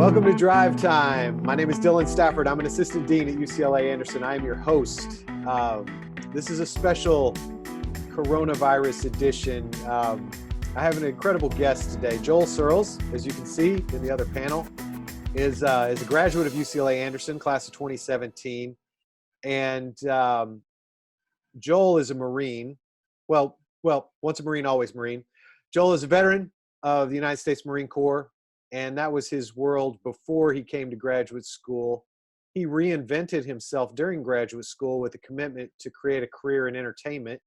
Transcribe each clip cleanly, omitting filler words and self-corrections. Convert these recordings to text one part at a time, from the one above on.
Welcome to Drive Time. My name is Dylan Stafford. I'm an assistant dean at UCLA Anderson. I am your host. This is a special coronavirus edition. I have an incredible guest today. Joel Searls, as you can see in the other panel, is a graduate of UCLA Anderson, class of 2017. And Joel is a Marine. Well, once a Marine, always Marine. Joel is a veteran of the United States Marine Corps. And that was his world before he came to graduate school. He reinvented himself during graduate school with a commitment to create a career in entertainment.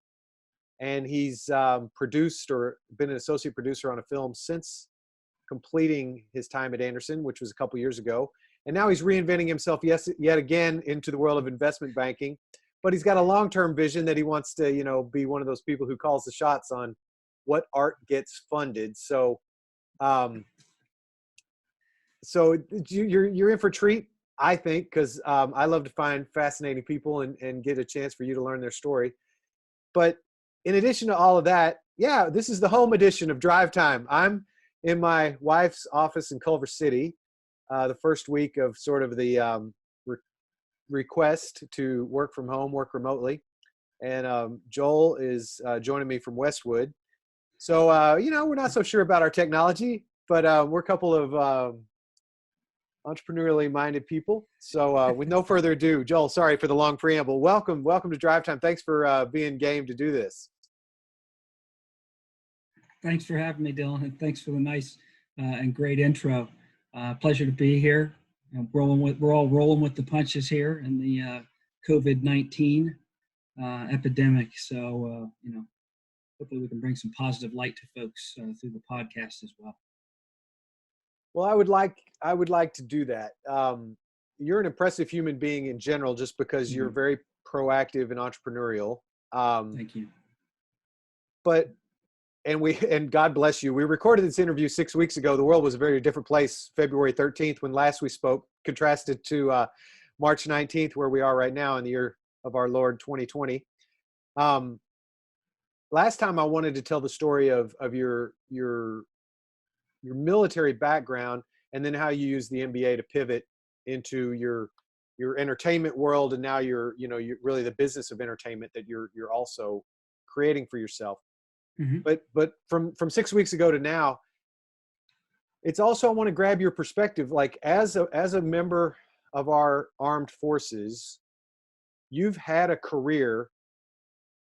And he's produced or been an associate producer on a film since completing his time at Anderson, which was a couple years ago. And now he's reinventing himself yet again into the world of investment banking. But he's got a long-term vision that he wants to, be one of those people who calls the shots on what art gets funded. So you're in for a treat, I think, because I love to find fascinating people and get a chance for you to learn their story. But in addition to all of that, this is the home edition of Drive Time. I'm in my wife's office in Culver City, the first week of sort of the request to work from home, work remotely. And Joel is joining me from Westwood. So, we're not so sure about our technology, but we're a couple of entrepreneurially minded people. So with no further ado, Joel, sorry for the long preamble. Welcome to Drive Time. Thanks for being game to do this. Thanks for having me, Dylan, and thanks for the nice and great intro. Pleasure to be here. We're all rolling with the punches here in the COVID-19 epidemic. So, hopefully we can bring some positive light to folks through the podcast as well. Well, I would like to do that. You're an impressive human being in general, just because you're very proactive and entrepreneurial. Thank you. And God bless you. We recorded this interview 6 weeks ago. The world was a very different place, February 13th, when last we spoke, contrasted to March 19th, where we are right now in the year of our Lord 2020. Last time I wanted to tell the story of your military background, and then how you use the MBA to pivot into your entertainment world, and now you're really the business of entertainment that you're also creating for yourself. Mm-hmm. But from 6 weeks ago to now, it's also, I want to grab your perspective. Like as a member of our armed forces, you've had a career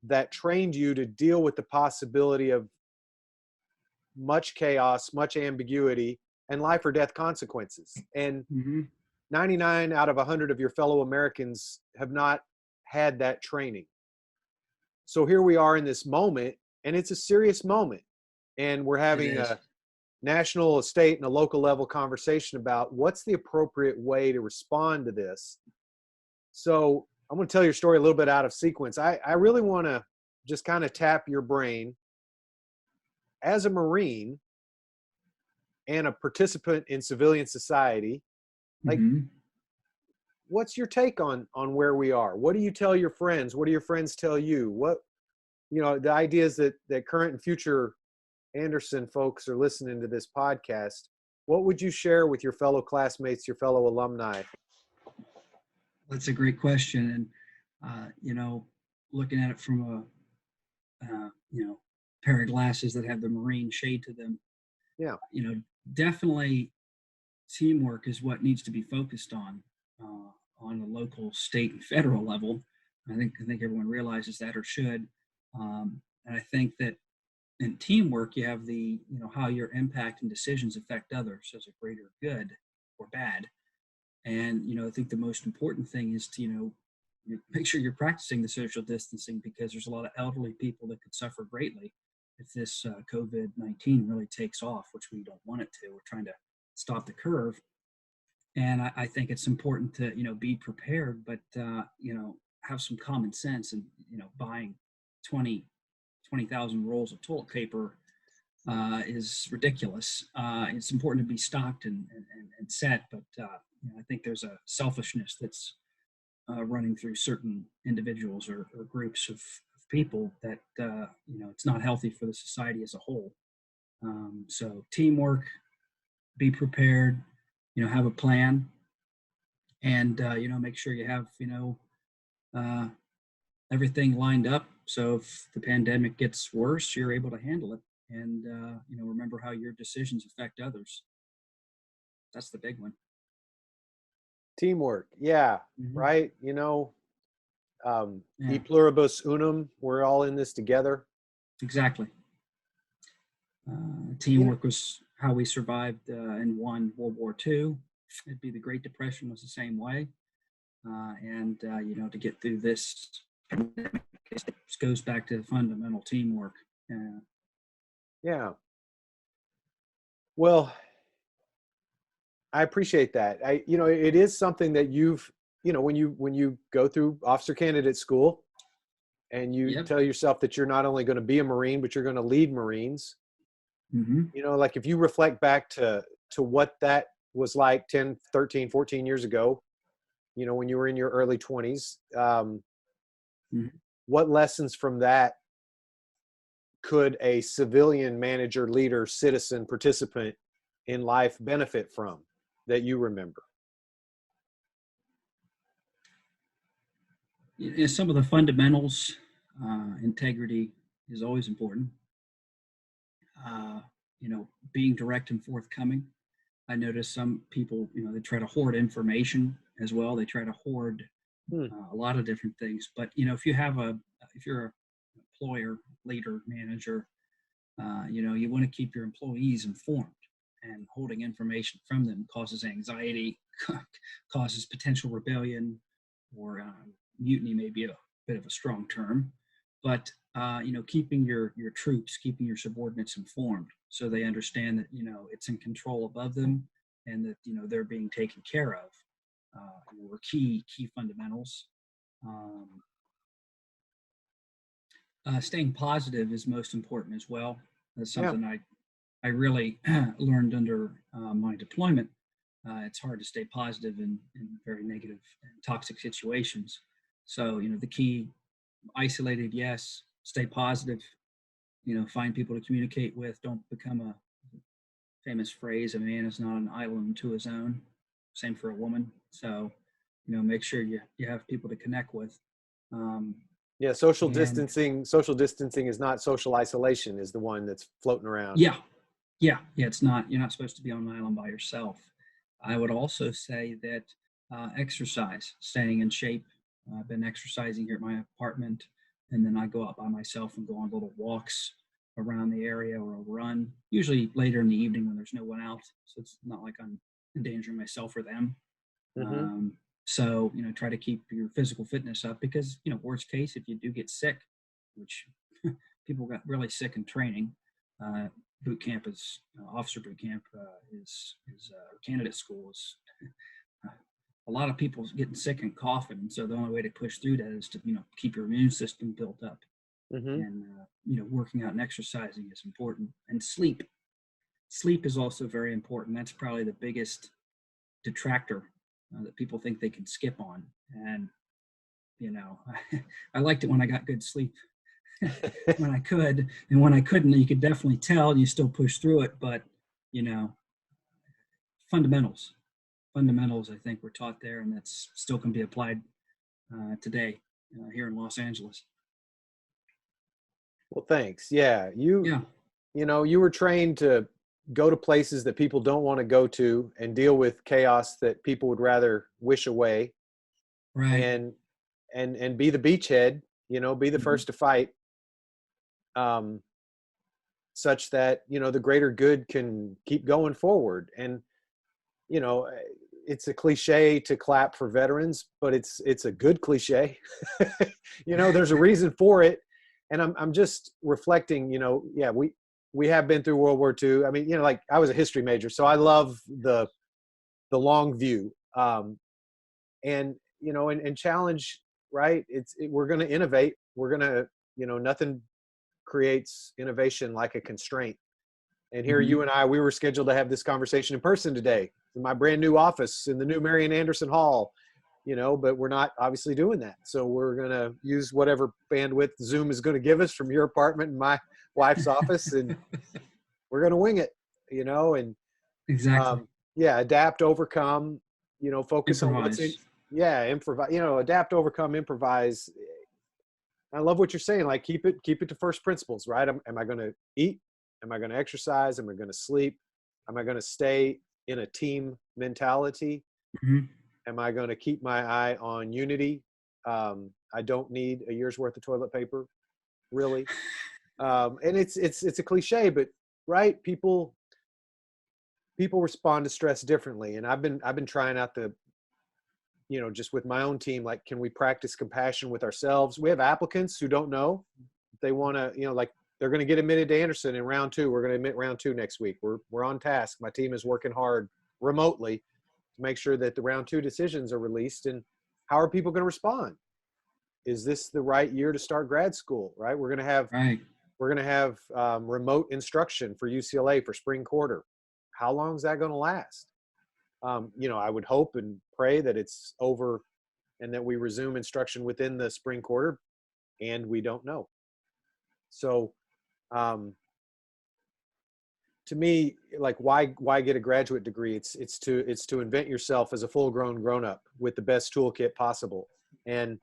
that trained you to deal with the possibility of much chaos, much ambiguity, and life or death consequences. And 99 out of 100 of your fellow Americans have not had that training. So here we are in this moment, and it's a serious moment. And we're having a national, a state, and a local level conversation about what's the appropriate way to respond to this. So I'm going to tell your story a little bit out of sequence. I really want to just kind of tap your brain. As a Marine and a participant in civilian society, like, what's your take on where we are? What do you tell your friends? What do your friends tell you? What, the ideas that current and future Anderson folks are listening to this podcast, what would you share with your fellow classmates, your fellow alumni? That's a great question. And, looking at it from a, pair of glasses that have the Marine shade to them. Yeah. Definitely teamwork is what needs to be focused on the local, state, and federal level. I think everyone realizes that, or should. And I think that in teamwork, you have the, how your impact and decisions affect others as a greater good or bad. And, I think the most important thing is to, make sure you're practicing the social distancing, because there's a lot of elderly people that could suffer greatly if this COVID-19 really takes off, which we don't want it to. We're trying to stop the curve. And I think it's important to, be prepared, but, have some common sense. And, buying 20,000 rolls of toilet paper is ridiculous. It's important to be stocked and set, but I think there's a selfishness that's running through certain individuals or groups of people that, it's not healthy for the society as a whole. So teamwork, be prepared, have a plan, and make sure you have everything lined up, so if the pandemic gets worse, you're able to handle it. And remember how your decisions affect others. That's the big one. Teamwork. Yeah. Mm-hmm. Right. E pluribus unum. We're all in this together. Exactly. Teamwork was how we survived and won World War II. It'd be the Great Depression was the same way. And to get through this pandemic, it goes back to the fundamental teamwork. Yeah. Well, I appreciate that. It is something that you've, when you go through officer candidate school and you tell yourself that you're not only going to be a Marine, but you're going to lead Marines. Mm-hmm. Like if you reflect back to what that was like 10, 13, 14 years ago, when you were in your early 20s, what lessons from that could a civilian manager, leader, citizen, participant in life benefit from that you remember? Some of the fundamentals, integrity is always important. Being direct and forthcoming. I notice some people, they try to hoard information as well. They try to hoard a lot of different things. But, if you're an employer, leader, manager, you want to keep your employees informed, and holding information from them causes anxiety, causes potential rebellion, or mutiny may be a bit of a strong term. But, keeping your troops, keeping your subordinates informed so they understand that, it's in control above them and that, they're being taken care of, were key fundamentals. Staying positive is most important as well. That's something I really learned under my deployment. It's hard to stay positive in very negative and toxic situations. So, the key, isolated, yes, stay positive, find people to communicate with. Don't become a famous phrase, a man is not an island to his own. Same for a woman. So, make sure you have people to connect with. Social distancing is not social isolation, is the one that's floating around. Yeah. It's not, you're not supposed to be on an island by yourself. I would also say that exercise, staying in shape. I've been exercising here at my apartment, and then I go out by myself and go on little walks around the area, or a run, usually later in the evening when there's no one out. So it's not like I'm endangering myself or them. Mm-hmm. So, try to keep your physical fitness up, because, worst case, if you do get sick, which people got really sick in training, boot camp is, officer boot camp is candidate school is, a lot of people getting sick and coughing. And so the only way to push through that is to, keep your immune system built up. Mm-hmm. And, working out and exercising is important. And sleep is also very important. That's probably the biggest detractor that people think they can skip on. And, I liked it when I got good sleep when I could, and when I couldn't, you could definitely tell, and you still push through it. But, fundamentals, I think, were taught there, and that's still can be applied today here in Los Angeles. Well, thanks. Yeah. You were trained to go to places that people don't want to go to and deal with chaos that people would rather wish away. Right. And be the beachhead, be the mm-hmm. first to fight, such that, the greater good can keep going forward. And, it's a cliche to clap for veterans, but it's a good cliche. There's a reason for it. And I'm just reflecting, we have been through World War II. I mean, like I was a history major, so I love the long view, and challenge, right? We're going to innovate. We're going to, nothing creates innovation like a constraint. And here mm-hmm. you and we were scheduled to have this conversation in person today in my brand new office in the new Marion Anderson Hall, but we're not obviously doing that. So we're going to use whatever bandwidth Zoom is going to give us from your apartment and my wife's office, and we're going to wing it, and exactly. Yeah, adapt, overcome, focus on what's in. Improvise. Yeah, improvise, adapt, overcome, improvise. I love what you're saying. Like keep it to first principles, right? Am I going to eat? Am I going to exercise? Am I going to sleep? Am I going to stay in a team mentality? Mhm. Am I going to keep my eye on unity? I don't need a year's worth of toilet paper, really. And it's a cliche, but right, people respond to stress differently. And I've been trying out just with my own team, like, can we practice compassion with ourselves? We have applicants who don't know if they want to, like they're going to get admitted to Anderson in round 2. We're going to admit round 2 next week. We're on task. My team is working hard remotely to make sure that the round 2 decisions are released. And how are people going to respond? Is this the right year to start grad school? Right. We're going to have remote instruction for UCLA for spring quarter. How long is that going to last? I would hope and pray that it's over and that we resume instruction within the spring quarter, and we don't know. So to me, like, why get a graduate degree? It's to invent yourself as a full-grown grown-up with the best toolkit possible. And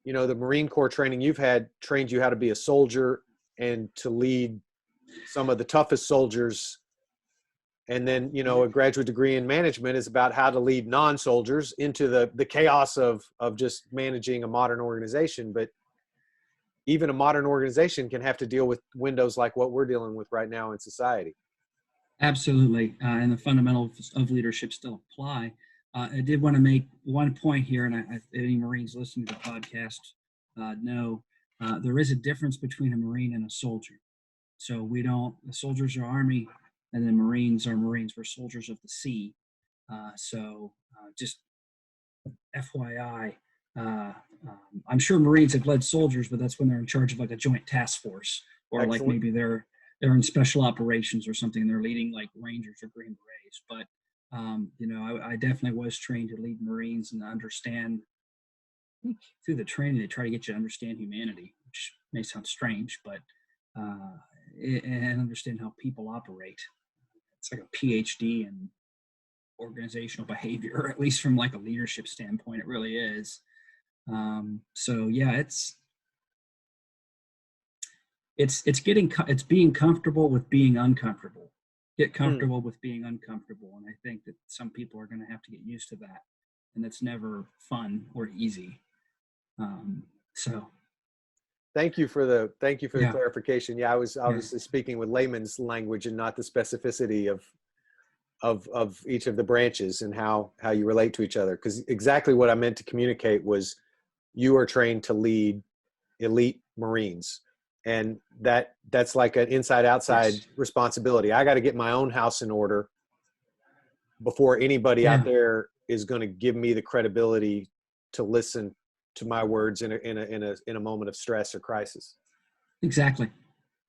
the Marine Corps training you've had trained you how to be a soldier and to lead some of the toughest soldiers. And then, a graduate degree in management is about how to lead non-soldiers into the chaos of just managing a modern organization. But even a modern organization can have to deal with windows like what we're dealing with right now in society. Absolutely. And the fundamentals of leadership still apply. I did want to make one point here, and any Marines listening to the podcast know there is a difference between a Marine and a soldier. So the soldiers are Army, and then Marines are Marines. We're soldiers of the sea. Just FYI, I'm sure Marines have led soldiers, but that's when they're in charge of like a joint task force, or Excellent. like maybe they're in special operations or something, and they're leading like Rangers or Green Berets. But I definitely was trained to lead Marines and understand. I think through the training, they try to get you to understand humanity, which may sound strange, but and understand how people operate. It's like a PhD in organizational behavior, at least from like a leadership standpoint. It really is. So yeah, it's being comfortable with being uncomfortable. Get comfortable with being uncomfortable, and I think that some people are going to have to get used to that, and that's never fun or easy. So thank you for the clarification. Yeah, I was obviously speaking with layman's language and not the specificity of each of the branches and how you relate to each other. Because exactly what I meant to communicate was you are trained to lead elite Marines, and that's like an inside outside responsibility. I got to get my own house in order before anybody out there is going to give me the credibility to listen to my words in a moment of stress or crisis. Exactly.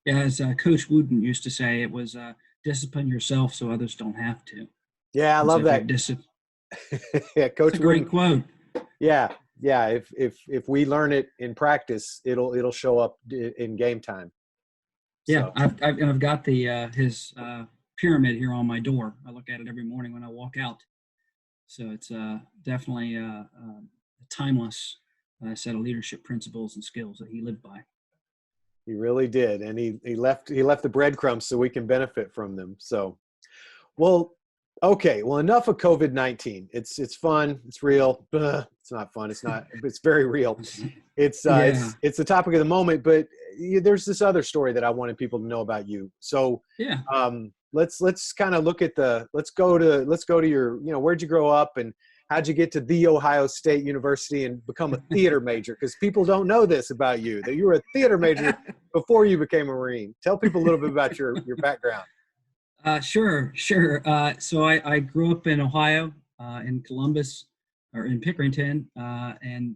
Yeah, as Coach Wooden used to say, it was discipline yourself so others don't have to. Yeah, I love that. Yeah, Coach Wooden. Great quote. Yeah. If we learn it in practice, it'll show up in game time. Yeah, so. I've got his pyramid here on my door. I look at it every morning when I walk out. So it's definitely a timeless set of leadership principles and skills that he lived by. He really did, and he left the breadcrumbs so we can benefit from them. So, okay. Well, enough of COVID-19. It's fun. It's real. It's not fun. It's not. It's very real. It's the topic of the moment. But there's this other story that I wanted people to know about you. So let's kind of look at let's go to your, where'd you grow up and how'd you get to The Ohio State University and become a theater major? Because people don't know this about you, that you were a theater major before you became a Marine. Tell people a little bit about your background. Sure. So I grew up in Ohio, in Columbus, or in Pickerington, and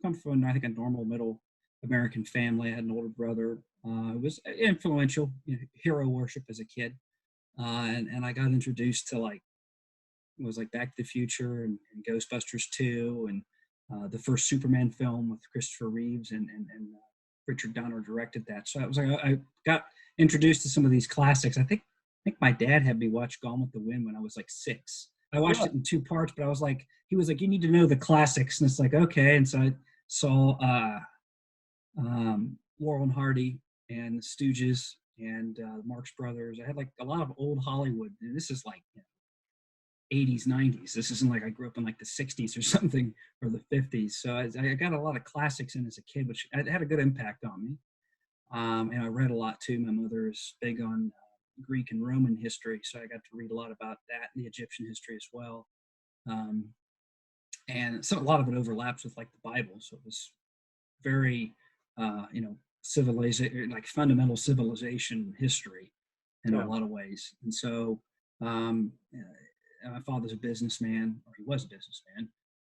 come from, I think, a normal middle American family. I had an older brother who was influential, hero worship as a kid, and I got introduced to it was like Back to the Future and Ghostbusters 2 and the first Superman film with Christopher Reeves and Richard Donner directed that. So I got introduced to some of these classics. I think think my dad had me watch Gone with the Wind when I was like 6. I watched it in 2 parts, but I was like, he was like, you need to know the classics. And it's like, okay. And so I saw Laurel and Hardy and the Stooges and Marx Brothers. I had like a lot of old Hollywood. And this is like 80s, 90s. This isn't like I grew up in like the 60s or something, or the 50s. So I got a lot of classics in as a kid, which had a good impact on me. And I read a lot too. My mother is big on Greek and Roman history, so I got to read a lot about that, the Egyptian history as well. Um, and so a lot of it overlaps with like the Bible. So it was very, civilization, like fundamental civilization history in a lot of ways. And so my father's a businessman, or he was a businessman,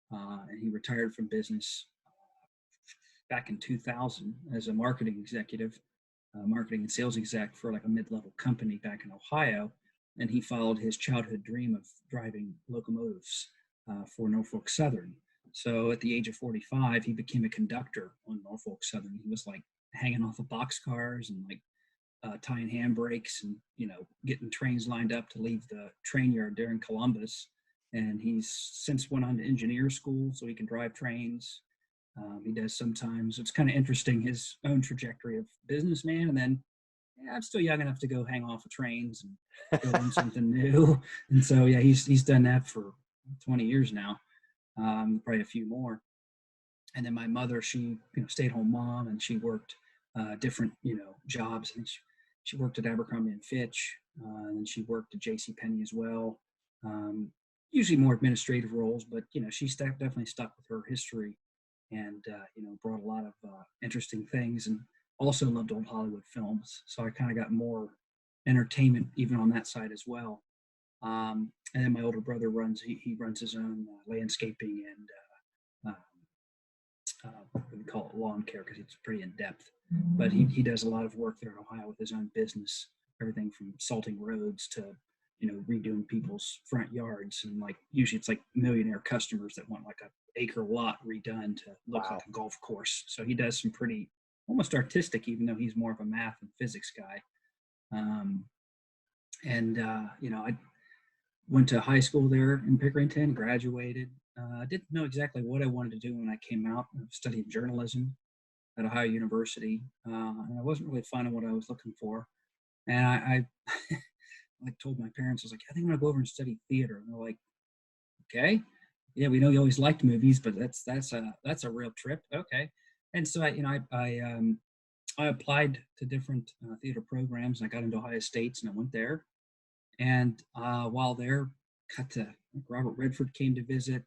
and he retired from business back in 2000 as a marketing executive, marketing and sales exec for like a mid-level company back in Ohio. And he followed his childhood dream of driving locomotives for Norfolk Southern. So at the age of 45, he became a conductor on Norfolk Southern. He was like hanging off of boxcars and like tying handbrakes and, getting trains lined up to leave the train yard there in Columbus. And he's since went on to engineer school so he can drive trains. He does sometimes. It's kind of interesting, his own trajectory of businessman. And then I'm still young enough to go hang off of trains and go learn something new. And so, yeah, he's done that for 20 years now, probably a few more. And then my mother, she, stay-at-home mom, and she worked different, jobs. And she worked at Abercrombie and Fitch, and she worked at JCPenney as well. Usually more administrative roles, but, she definitely stuck with her history and, brought a lot of interesting things, and also loved old Hollywood films. So I kind of got more entertainment even on that side as well. And then my older brother he runs his own landscaping and what do we call it, lawn care, because it's pretty in depth. But he does a lot of work there in Ohio with his own business, everything from salting roads to redoing people's front yards. And like usually it's like millionaire customers that want like a acre lot redone to look like a golf course. So he does some pretty almost artistic, even though he's more of a math and physics guy. I went to high school there in Pickerington, graduated. I didn't know exactly what I wanted to do when I came out. I studied journalism at Ohio University, and I wasn't really finding what I was looking for. And I like told my parents, I was like, I think I'm gonna go over and study theater. And they're like, okay, yeah, we know you always liked movies, but that's a real trip. Okay. And so I applied to different theater programs, and I got into Ohio State's, and I went there. And while there, Robert Redford came to visit.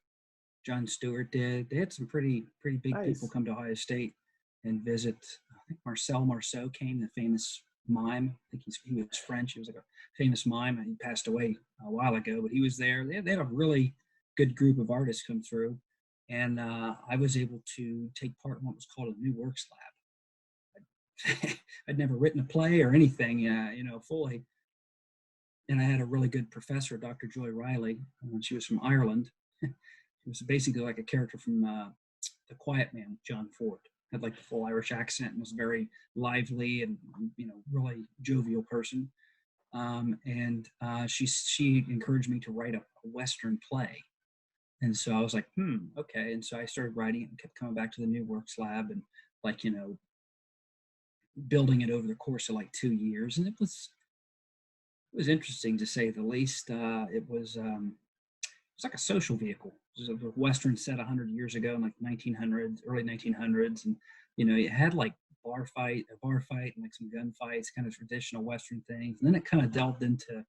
Jon Stewart did. They had some pretty big people come to Ohio State and visit. I think Marcel Marceau came, the famous mime. I think he was French. He was like a famous mime. He passed away a while ago, but he was there. They had a really good group of artists come through, and I was able to take part in what was called a New Works Lab. I'd never written a play or anything, fully. And I had a really good professor, Dr. Joy Riley. She was from Ireland. She was basically like a character from The Quiet Man, John Ford. Had like the full Irish accent and was very lively and really jovial person. She encouraged me to write a Western play. And so I was like, okay. And so I started writing it and kept coming back to the New Works Lab and building it over the course of like 2 years. And it was interesting to say the least. It was like a social vehicle. It was a Western set 100 years ago in like 1900s, early 1900s. And, it had like a bar fight and like some gunfights, kind of traditional Western things. And then it kind of delved into,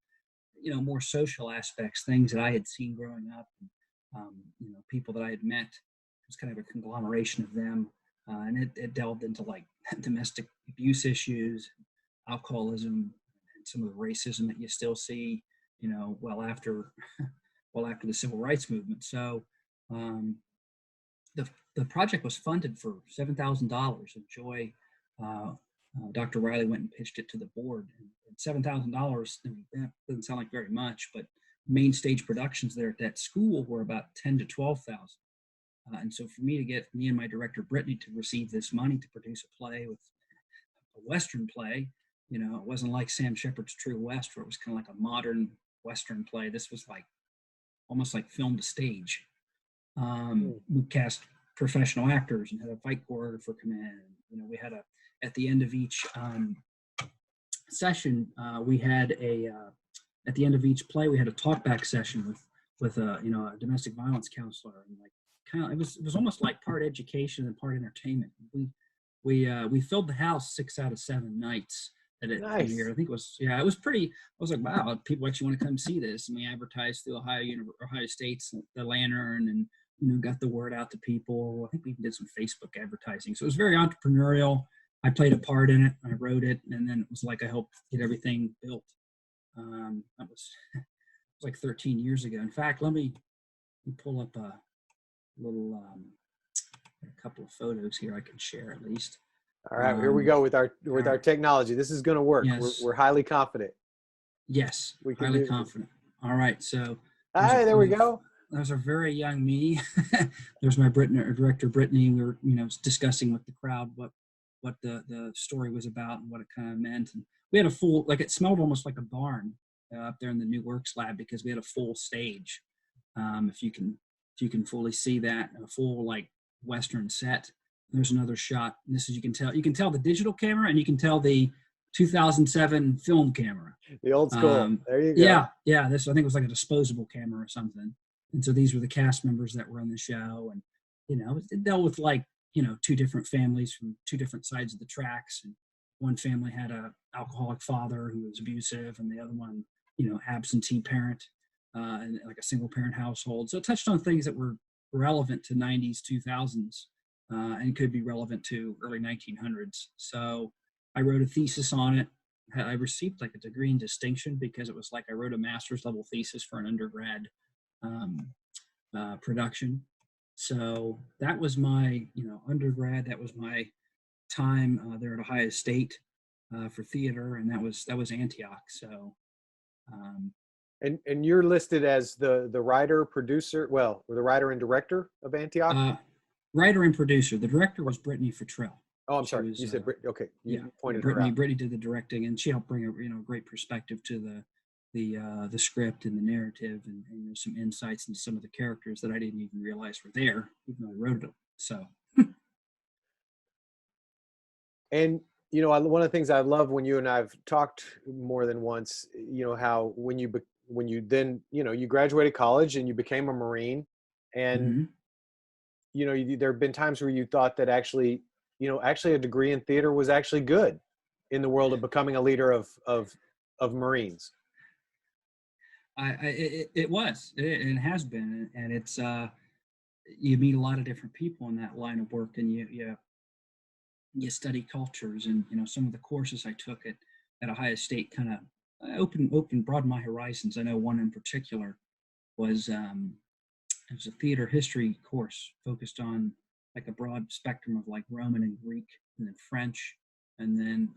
more social aspects, things that I had seen growing up, and, people that I had met. It was kind of a conglomeration of them. And it delved into like domestic abuse issues, alcoholism, and some of the racism that you still see, well after the civil rights movement. So the project was funded for $7,000, and Joy, Dr. Riley went and pitched it to the board. And $7,000, that doesn't sound like very much, but main stage productions there at that school were about 10 to 12,000. And so for me and my director Brittany to receive this money to produce a play, with a Western play, You know, it wasn't like Sam Shepard's True West, where it was kind of like a modern Western play. This was like almost like film to stage. We cast professional actors and had a fight choreographer come in. You know, we had at the end of each session, we had at the end of each play, we had a talkback session with a a domestic violence counselor, and like kind of it was almost like part education and part entertainment. We filled the house 6 out of 7 nights that it premiered. I think it was pretty. I was like, wow, people actually want to come see this, and we advertised through Ohio State's The Lantern, and got the word out to people. I think we even did some Facebook advertising. So it was very entrepreneurial. I played a part in it. I wrote it, and then it was like I helped get everything built. That was it was like 13 years ago. In fact, let me pull up a little a couple of photos here I can share at least. All right, here we go with our technology. This is going to work. Yes. We're highly confident. Yes, highly confident. All right, so hi, there we go. There's a very young me. There's my director Brittany. We were discussing with the crowd what the story was about and what it kind of meant. And we had a full, like, it smelled almost like a barn up there in the new works lab, because we had a full stage. If you can fully see that, a full like Western set. There's another shot. And this is, you can tell the digital camera, and you can tell the 2007 film camera. The old school. There you go. Yeah. This, I think, was like a disposable camera or something. And so these were the cast members that were on the show, and it dealt with like 2 different families from 2 different sides of the tracks. And one family had a alcoholic father who was abusive, and the other one, absentee parent, and like a single parent household. So it touched on things that were relevant to 90s, 2000s, and could be relevant to early 1900s. So I wrote a thesis on it. I received like a degree in distinction, because it was like I wrote a master's level thesis for an undergrad production. So that was my undergrad. That was my time there at Ohio State for theater, and that was Antioch. So and you're listed as the writer, producer, or the writer and director of Antioch. Writer and producer. The director was Brittany Futrell. Oh, I'm sorry. You said Brittany. Okay, pointed Brittany. her out. Brittany did the directing, and she helped bring a great perspective to the script and the narrative, and some insights into some of the characters that I didn't even realize were there, even though I wrote them. So. And one of the things I love when you and I've talked more than once, how when you then you graduated college and you became a Marine, and there have been times where you thought that actually a degree in theater was actually good in the world of becoming a leader of Marines. It was, it has been, and it's you meet a lot of different people in that line of work, and you study cultures, and some of the courses I took at Ohio State kind of broadened my horizons. I know one in particular was it was a theater history course focused on like a broad spectrum of like Roman and Greek, and then French, and then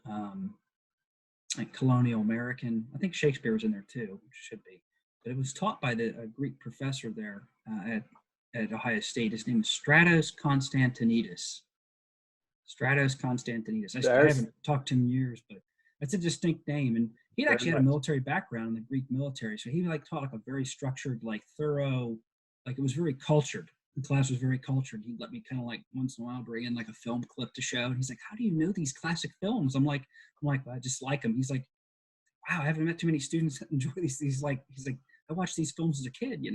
like colonial American. I think Shakespeare was in there too, which should be. But it was taught by a Greek professor there at Ohio State. His name is Stratos Constantinides. I haven't talked to him in years, but that's a distinct name. And he'd actually had a military background in the Greek military. So he taught like a very structured, like thorough, like it was very cultured. The class was very cultured. He'd let me kind of like once in a while bring in like a film clip to show. And he's like, how do you know these classic films? I'm like, well, I just like them. He's like, wow, I haven't met too many students that enjoy these. He's like, I watched these films as a kid,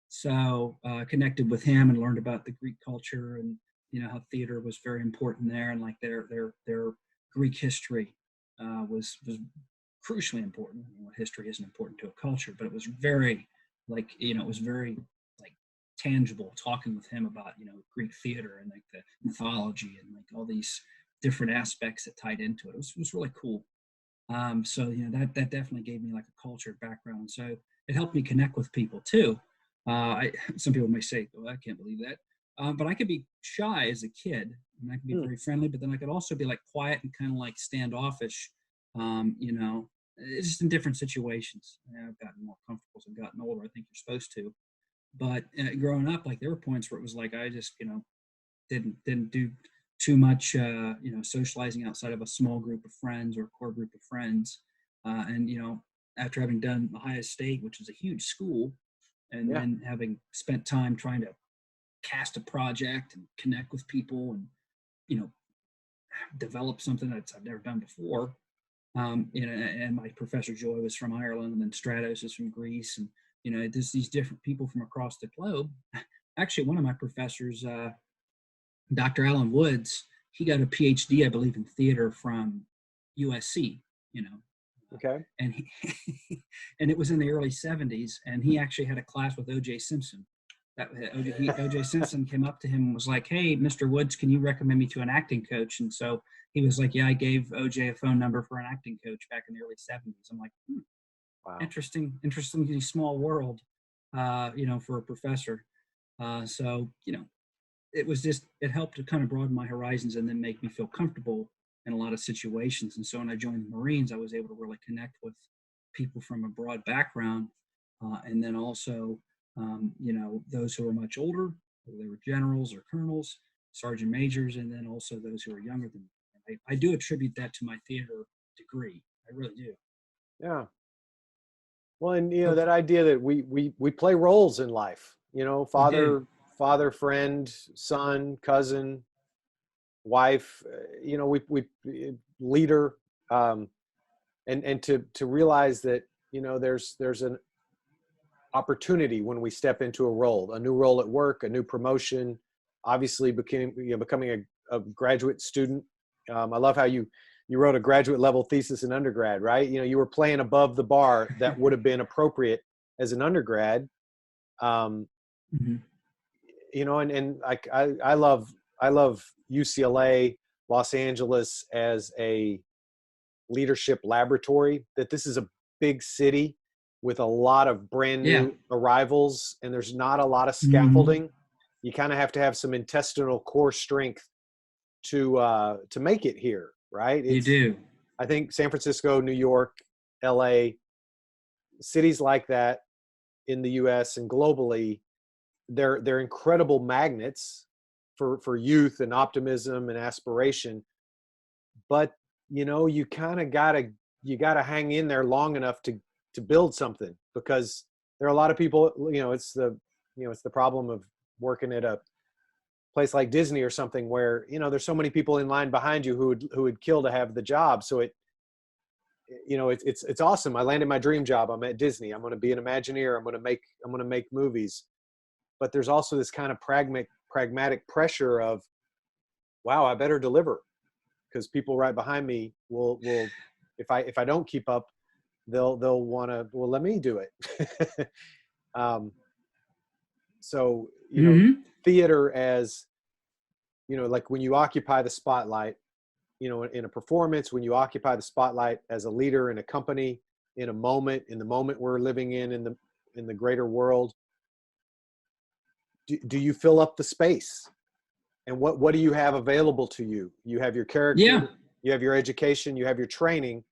So connected with him and learned about the Greek culture, and how theater was very important there, and like their Greek history was crucially important. History isn't important to a culture, but it was very it was very like tangible talking with him about Greek theater and like the mythology and like all these different aspects that tied into it. It was really cool. So that definitely gave me like a culture background. So it helped me connect with people too. Some people may say, "Oh, I can't believe that," but I could be shy as a kid, and I could be very friendly. But then I could also be like quiet and kind of like standoffish. It's just in different situations. I've gotten more comfortable as I've gotten older. I think you're supposed to. But growing up, like there were points where it was like I just didn't do too much, socializing outside of a small group of friends or core group of friends. And, after having done Ohio State, which is a huge school, and Yeah. then having spent time trying to cast a project and connect with people and, develop something that I've never done before. And my professor Joy was from Ireland, and then Stratos is from Greece, and there's these different people from across the globe. Actually, one of my professors, Dr. Alan Woods, he got a PhD, I believe, in theater from USC. Okay. And and it was in the early '70s, and he actually had a class with O.J. Simpson. O.J. Simpson came up to him and was like, "Hey, Mr. Woods, can you recommend me to an acting coach?" And so he was like, "Yeah, I gave O.J. a phone number for an acting coach back in the early '70s." I'm like, Wow. interestingly small world, for a professor. So it helped to kind of broaden my horizons and then make me feel comfortable in a lot of situations. And so when I joined the Marines, I was able to really connect with people from a broad background, and then also those who are much older, whether they were generals or colonels, sergeant majors, and then also those who are younger than me. I do attribute that to my theater degree. I really do. Yeah. Well, and that idea that we play roles in life. Father, friend, son, cousin, wife. We leader, and to realize that there's an opportunity when we step into a new role at work, a new promotion, obviously becoming a graduate student. I love how you wrote a graduate level thesis in undergrad, right? You were playing above the bar that would have been appropriate as an undergrad. Mm-hmm. And like I love UCLA, Los Angeles as a leadership laboratory, that this is a big city with a lot of brand new arrivals, and there's not a lot of scaffolding. You kind of have to have some intestinal core strength to make it here, right? You do. I think San Francisco, New York, LA, cities like that in the US and globally, they're incredible magnets for youth and optimism and aspiration. But you kind of gotta hang in there long enough to build something, because there are a lot of people, it's the problem of working at a place like Disney or something, where there's so many people in line behind you who would kill to have the job. So it's awesome. I landed my dream job. I'm at Disney. I'm going to be an Imagineer. I'm going to make movies. But there's also this kind of pragmatic pressure of, wow, I better deliver, because people right behind me will if I don't keep up, they'll want to, well, let me do it. So theater as like when you occupy the spotlight, in a performance, when you occupy the spotlight as a leader in a company, in the moment we're living in the greater world, do you fill up the space? And what do you have available to you? You have your character, you have your education, you have your training,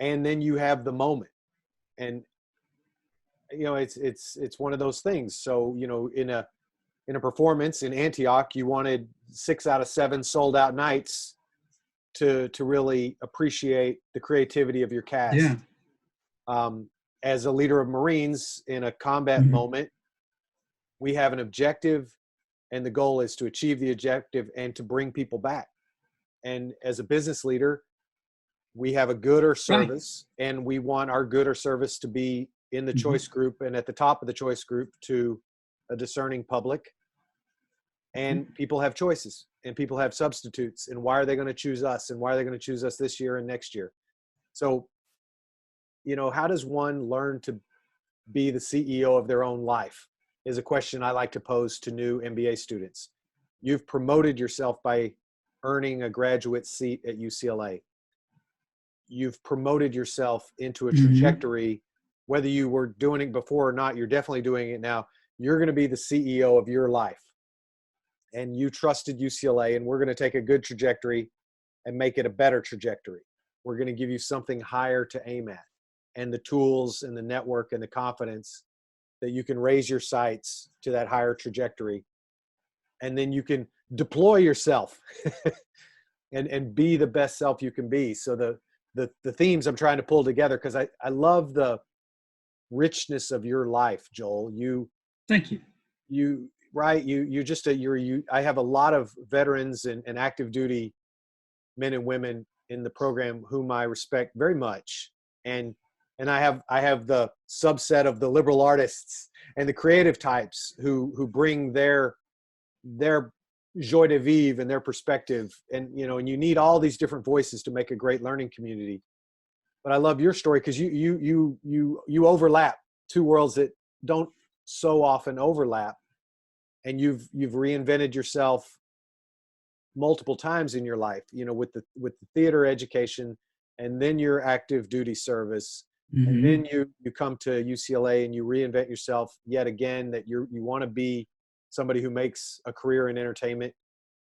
and then you have the moment. And it's one of those things. So in a performance in Antioch, you wanted 6 out of 7 sold out nights to really appreciate the creativity of your cast. As a leader of Marines in a combat moment, we have an objective, and the goal is to achieve the objective and to bring people back. And as a business leader, we have a good or service, and we want our good or service to be in the choice group and at the top of the choice group to a discerning public. And people have choices, and people have substitutes, and why are they going to choose us, and why are they going to choose us this year and next year? So, how does one learn to be the CEO of their own life is a question I like to pose to new MBA students. You've promoted yourself by earning a graduate seat at UCLA. You've promoted yourself into a trajectory, whether you were doing it before or not, you're definitely doing it now. You're going to be the CEO of your life. And you trusted UCLA, and we're going to take a good trajectory and make it a better trajectory. We're going to give you something higher to aim at, and the tools and the network and the confidence that you can raise your sights to that higher trajectory. And then you can deploy yourself and be the best self you can be. So the themes I'm trying to pull together, because I love the richness of your life, Joel. Thank you. Right. You just I have a lot of veterans and active duty men and women in the program whom I respect very much. And I have the subset of the liberal artists and the creative types who bring their joie de vivre and their perspective. And, and you need all these different voices to make a great learning community. But I love your story because you overlap two worlds that don't so often overlap. And you've reinvented yourself multiple times in your life, with the theater education, and then your active duty service. Mm-hmm. And then you come to UCLA and you reinvent yourself yet again, that you want to be somebody who makes a career in entertainment.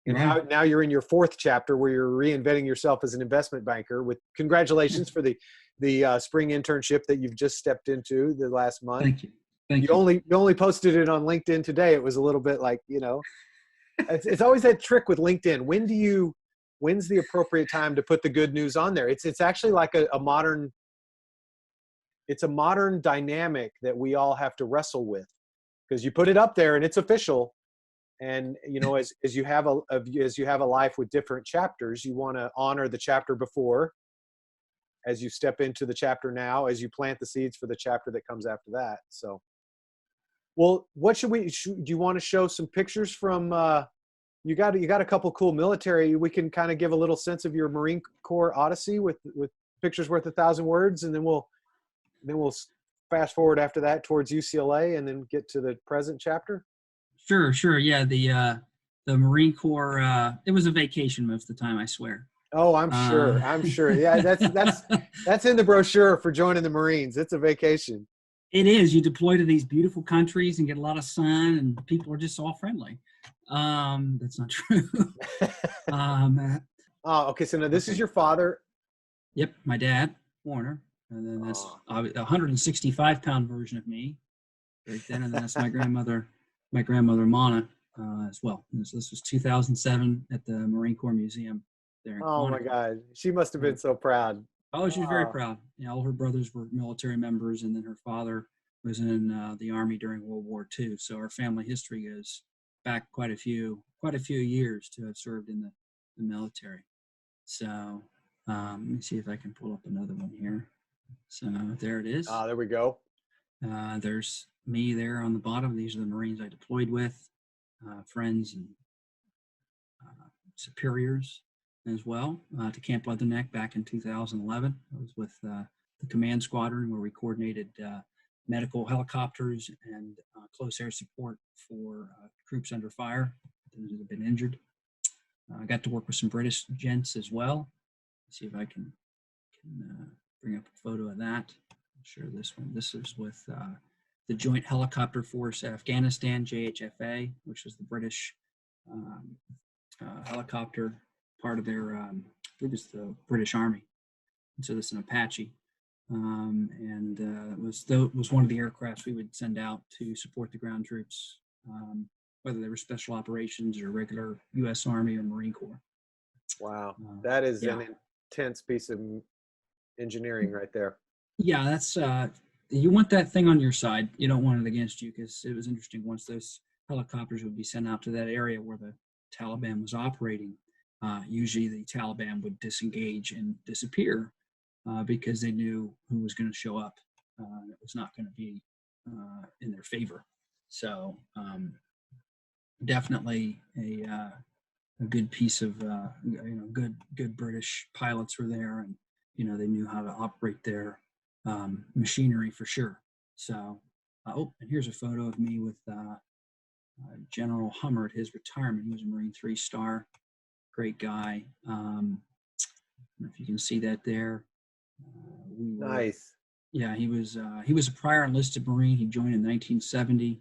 And now you're in your fourth chapter where you're reinventing yourself as an investment banker. With congratulations for the spring internship that you've just stepped into the last month. Thank you. You only posted it on LinkedIn today. It was a little bit like, it's always that trick with LinkedIn. When's the appropriate time to put the good news on there? It's actually like a modern dynamic that we all have to wrestle with, because you put it up there and it's official. And, as you have a life with different chapters, you want to honor the chapter before as you step into the chapter now, as you plant the seeds for the chapter that comes after that. So, well, what do you want to show some pictures from, you got a couple cool military. We can kind of give a little sense of your Marine Corps Odyssey with pictures worth 1,000 words. And then we'll fast forward after that towards UCLA and then get to the present chapter. Sure. Yeah. The Marine Corps, it was a vacation most of the time, I swear. Oh, I'm sure. Yeah. That's in the brochure for joining the Marines. It's a vacation. It is. You deploy to these beautiful countries and get a lot of sun, and people are just all friendly. That's not true. Okay. So now this is your father. Yep. My dad, Warner. And then that's a 165-pound version of me right then. And then that's my grandmother, Mana, as well. This was 2007 at the Marine Corps Museum there in Quantico. My God. She must have been so proud. Oh, she was very proud. Yeah, all her brothers were military members, and then her father was in the Army during World War II. So our family history goes back quite a few years to have served in the military. So let me see if I can pull up another one here. So there it is. There we go. There's me there on the bottom. These are the Marines I deployed with, friends and superiors as well, to Camp Leatherneck back in 2011. I was with the command squadron where we coordinated medical helicopters and close air support for troops under fire, those that have been injured. I got to work with some British gents as well. Let's see if I can bring up a photo of that. I'll share this one. This is with the Joint Helicopter Force Afghanistan, JHFA, which was the British helicopter part of their, I believe it's the British Army. And so this is an Apache. And it was one of the aircrafts we would send out to support the ground troops, whether they were special operations or regular U.S. Army or Marine Corps. Wow. That is an intense piece of engineering right there. Yeah, that's, you want that thing on your side. You don't want it against you, because it was interesting once those helicopters would be sent out to that area where the Taliban was operating. Usually the Taliban would disengage and disappear because they knew who was going to show up. It was not going to be in their favor. So definitely a good piece of good British pilots were there, and they knew how to operate their machinery for sure. So and here's a photo of me with General Hummer at his retirement. He was a Marine 3-star. Great guy. I don't know if you can see that there. Nice. Yeah, he was a prior enlisted Marine. He joined in 1970,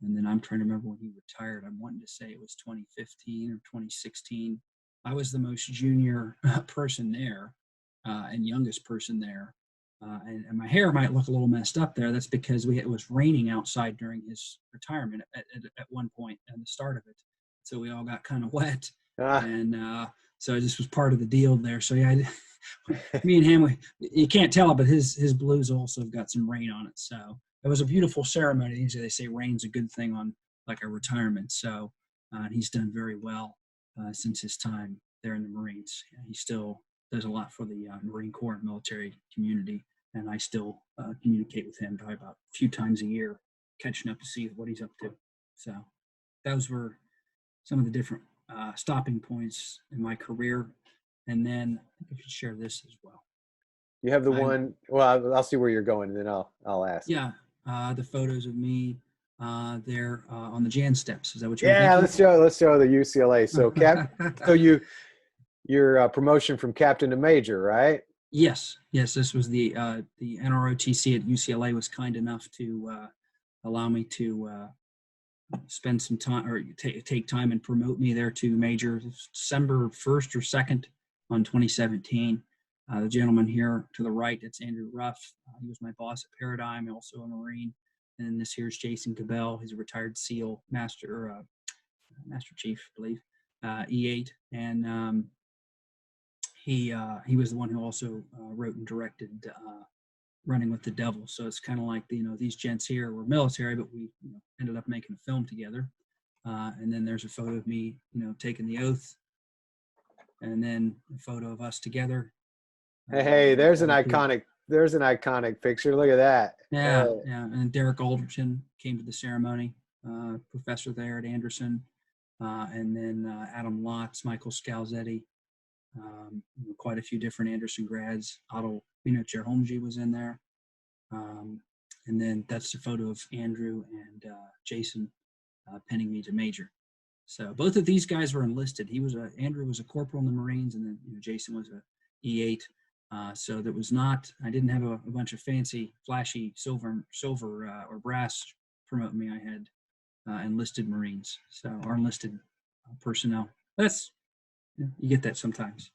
and then I'm trying to remember when he retired. I'm wanting to say it was 2015 or 2016. I was the most junior person there and youngest person there. And my hair might look a little messed up there. That's because it was raining outside during his retirement at one point at the start of it. so we all got kind of wet, Ah. and so this was part of the deal there. So yeah, me and him, you can't tell it, but his blues also got some rain on it. So it was a beautiful ceremony. Usually they say rain's a good thing on like a retirement. So he's done very well since his time there in the Marines. He still does a lot for the Marine Corps and military community, and I still communicate with him probably about a few times a year, catching up to see what he's up to. So those were some of the different stopping points in my career. And then I think I should share this as well. You have the one. Well, I'll see where you're going, and then I'll ask. Yeah, the photos of me there on the Jan steps. Is that what you're Yeah, thinking? let's show the UCLA. So so your promotion from captain to major, right? Yes. This was the NROTC at UCLA was kind enough to allow me to spend some time or take time and promote me there to major. December 1st or 2nd on 2017. The gentleman here to the right, that's Andrew Ruff. He was my boss at Paradigm, also a Marine. And this here's Jason Cabell. He's a retired SEAL Master Chief, I believe, E8. And he was the one who also wrote and directed Running with the Devil. So it's kind of like, these gents here were military, but we ended up making a film together. And then there's a photo of me, taking the oath. And then a photo of us together. Hey, there's an iconic picture. Look at that. Yeah. And Derek Alderton came to the ceremony, professor there at Anderson. And then Adam Lotz, Michael Scalzetti, quite a few different Anderson grads. Otto Chair-Holmgee was in there. And then that's the photo of Andrew and Jason pinning me to major. So both of these guys were enlisted. Andrew was a corporal in the Marines, and then Jason was a E8. So there was I didn't have a bunch of fancy, flashy silver or brass promote me. I had enlisted Marines, or enlisted personnel. You get that sometimes.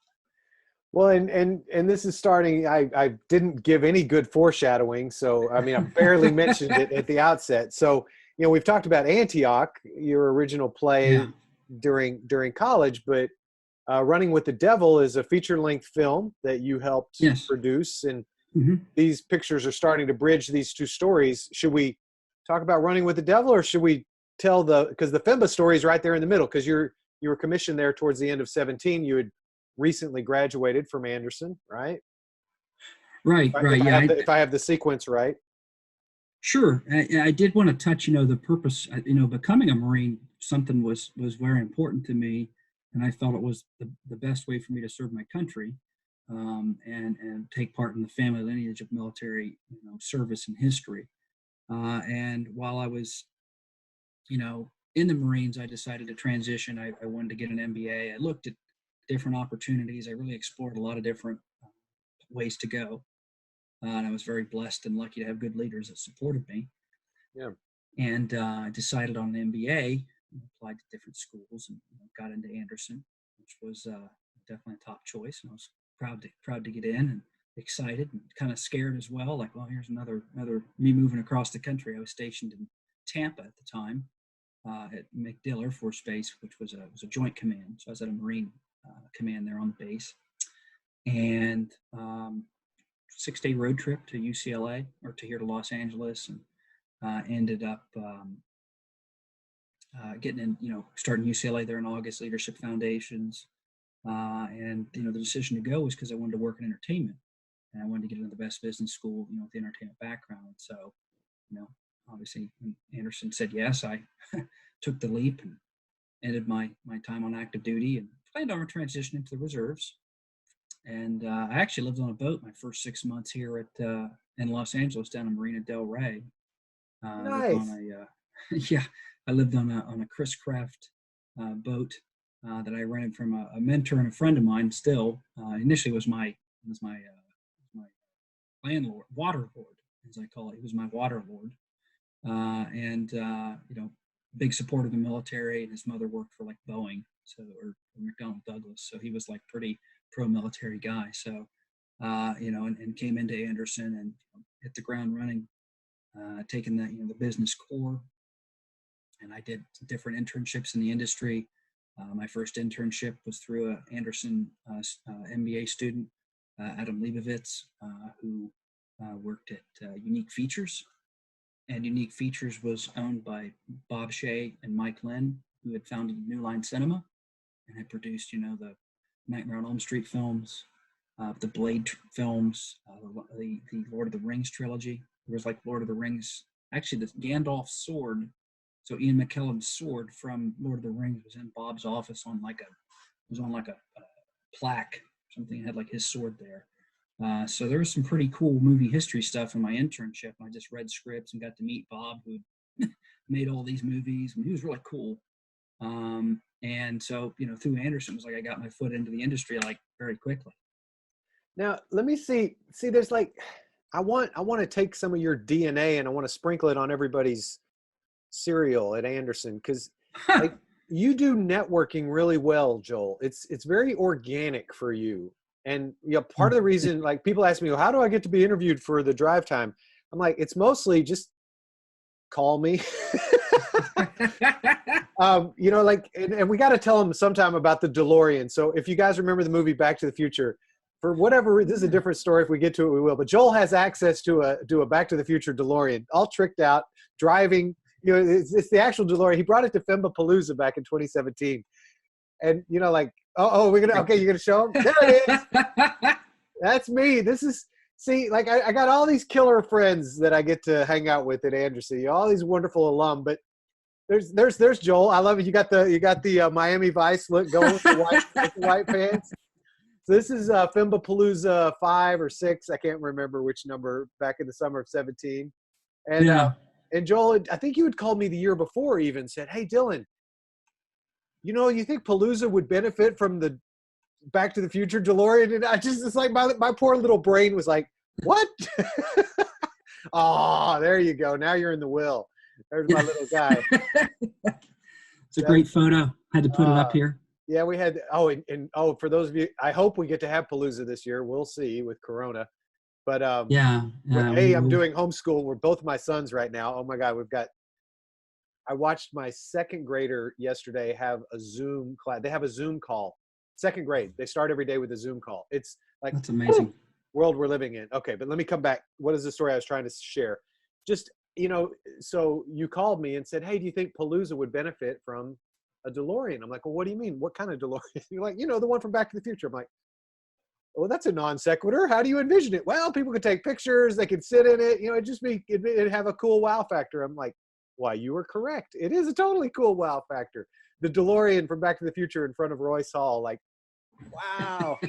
Well, and this is starting. I didn't give any good foreshadowing, so I mean I barely mentioned it at the outset. So we've talked about Antioch, your original play during college, but Running with the Devil is a feature-length film that you helped produce, and these pictures are starting to bridge these two stories. Should we talk about Running with the Devil, or should we tell because the FEMBA story is right there in the middle, because you were commissioned there towards the end of 17. You had recently graduated from Anderson, right? Right. If I have the sequence right. Sure. I did want to touch, the purpose, becoming a Marine, something was very important to me. And I felt it was the best way for me to serve my country and take part in the family lineage of military service and history. And while I was, in the Marines, I decided to transition. I wanted to get an MBA. I looked at different opportunities. I really explored a lot of different ways to go. And I was very blessed and lucky to have good leaders that supported me. Yeah. And I decided on an MBA, applied to different schools, and got into Anderson, which was definitely a top choice. And I was proud to get in, and excited and kind of scared as well. Like, well, here's another me moving across the country. I was stationed in Tampa at the time at MacDill Air Force Base, which was a joint command. So I was at a Marine command there on the base, and 6-day road trip to UCLA or to here to Los Angeles, and ended up getting in, starting UCLA there in August, Leadership Foundations. And, the decision to go was because I wanted to work in entertainment, and I wanted to get into the best business school, with the entertainment background. So, obviously when Anderson said yes, I took the leap and ended my time on active duty and planned on a transition into the reserves. And I actually lived on a boat my first 6 months here in Los Angeles, down in Marina Del Rey. Nice. I lived on a Chris Craft boat that I rented from a mentor and a friend of mine. Still, initially was my landlord, water lord, as I call it. He was my water lord, and big support of the military. And his mother worked for like Boeing, or McDonnell Douglas, so he was like pretty pro-military guy. So, and came into Anderson and hit the ground running, taking the business core. And I did different internships in the industry, My first internship was through an Anderson MBA student, Adam Leibovitz, who worked at Unique Features. And Unique Features was owned by Bob Shea and Mike Lynn, who had founded New Line Cinema and had produced, the Nightmare on Elm Street films, the Blade films, the Lord of the Rings trilogy. There was like Lord of the Rings, actually the Gandalf sword. So Ian McKellen's sword from Lord of the Rings was in Bob's office on like a plaque, something had like his sword there. So there was some pretty cool movie history stuff in my internship. I just read scripts and got to meet Bob, who made all these movies, and he was really cool. And so, through Anderson, it was like I got my foot into the industry like very quickly. Now, let me see, there's like, I want to take some of your DNA and I want to sprinkle it on everybody's cereal at Anderson, because like you do networking really well, Joel. It's very organic for you. And part of the reason, like, people ask me, well, how do I get to be interviewed for the drive time? I'm like, it's mostly just call me. And we got to tell them sometime about the DeLorean. So if you guys remember the movie Back to the Future, for whatever reason, this is a different story. If we get to it, we will. But Joel has access to a Back to the Future DeLorean, all tricked out, driving. It's the actual DeLorean. He brought it to FEMBApalooza back in 2017. And, we're going to, okay, you're going to show him? There it is. That's me. This is, like, I got all these killer friends that I get to hang out with at Anderson, all these wonderful alum, but there's Joel. I love it. You got the Miami Vice look going with the white pants. So this is FEMBApalooza 5 or 6. I can't remember which number, back in the summer of 17. And, and Joel, I think you had called me the year before, even said, hey, Dylan, you think Palooza would benefit from the Back to the Future DeLorean? And it's like my poor little brain was like, what? Oh, there you go. Now you're in the will. There's my little guy. It's a great photo. Had to put it up here. Yeah, we had. For those of you, I hope we get to have Palooza this year. We'll see with Corona. But hey, I'm doing homeschool. We're both my sons right now. Oh my God, I watched my second grader yesterday have a Zoom class. They have a Zoom call. Second grade. They start every day with a Zoom call. It's like, that's amazing. World we're living in. Okay, but let me come back. What is the story I was trying to share? Just, so you called me and said, hey, do you think Palooza would benefit from a DeLorean? I'm like, well, what do you mean? What kind of DeLorean? You're like, the one from Back to the Future. I'm like, well, that's a non sequitur. How do you envision it? Well, people could take pictures. They could sit in it. It'd have a cool wow factor. I'm like, why, you were correct. It is a totally cool wow factor. The DeLorean from Back to the Future in front of Royce Hall, like, wow.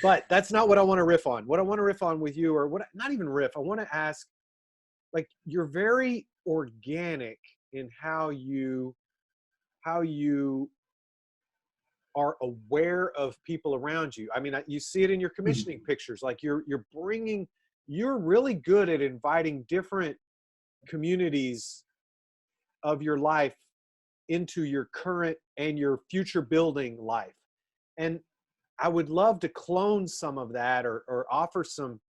But that's not what I want to riff on. What I want to riff on with you, not even riff, I want to ask, like, you're very organic in how you are aware of people around you. I mean, you see it in your commissioning pictures. Like, you're really good at inviting different communities of your life into your current and your future building life. And I would love to clone some of that or offer some,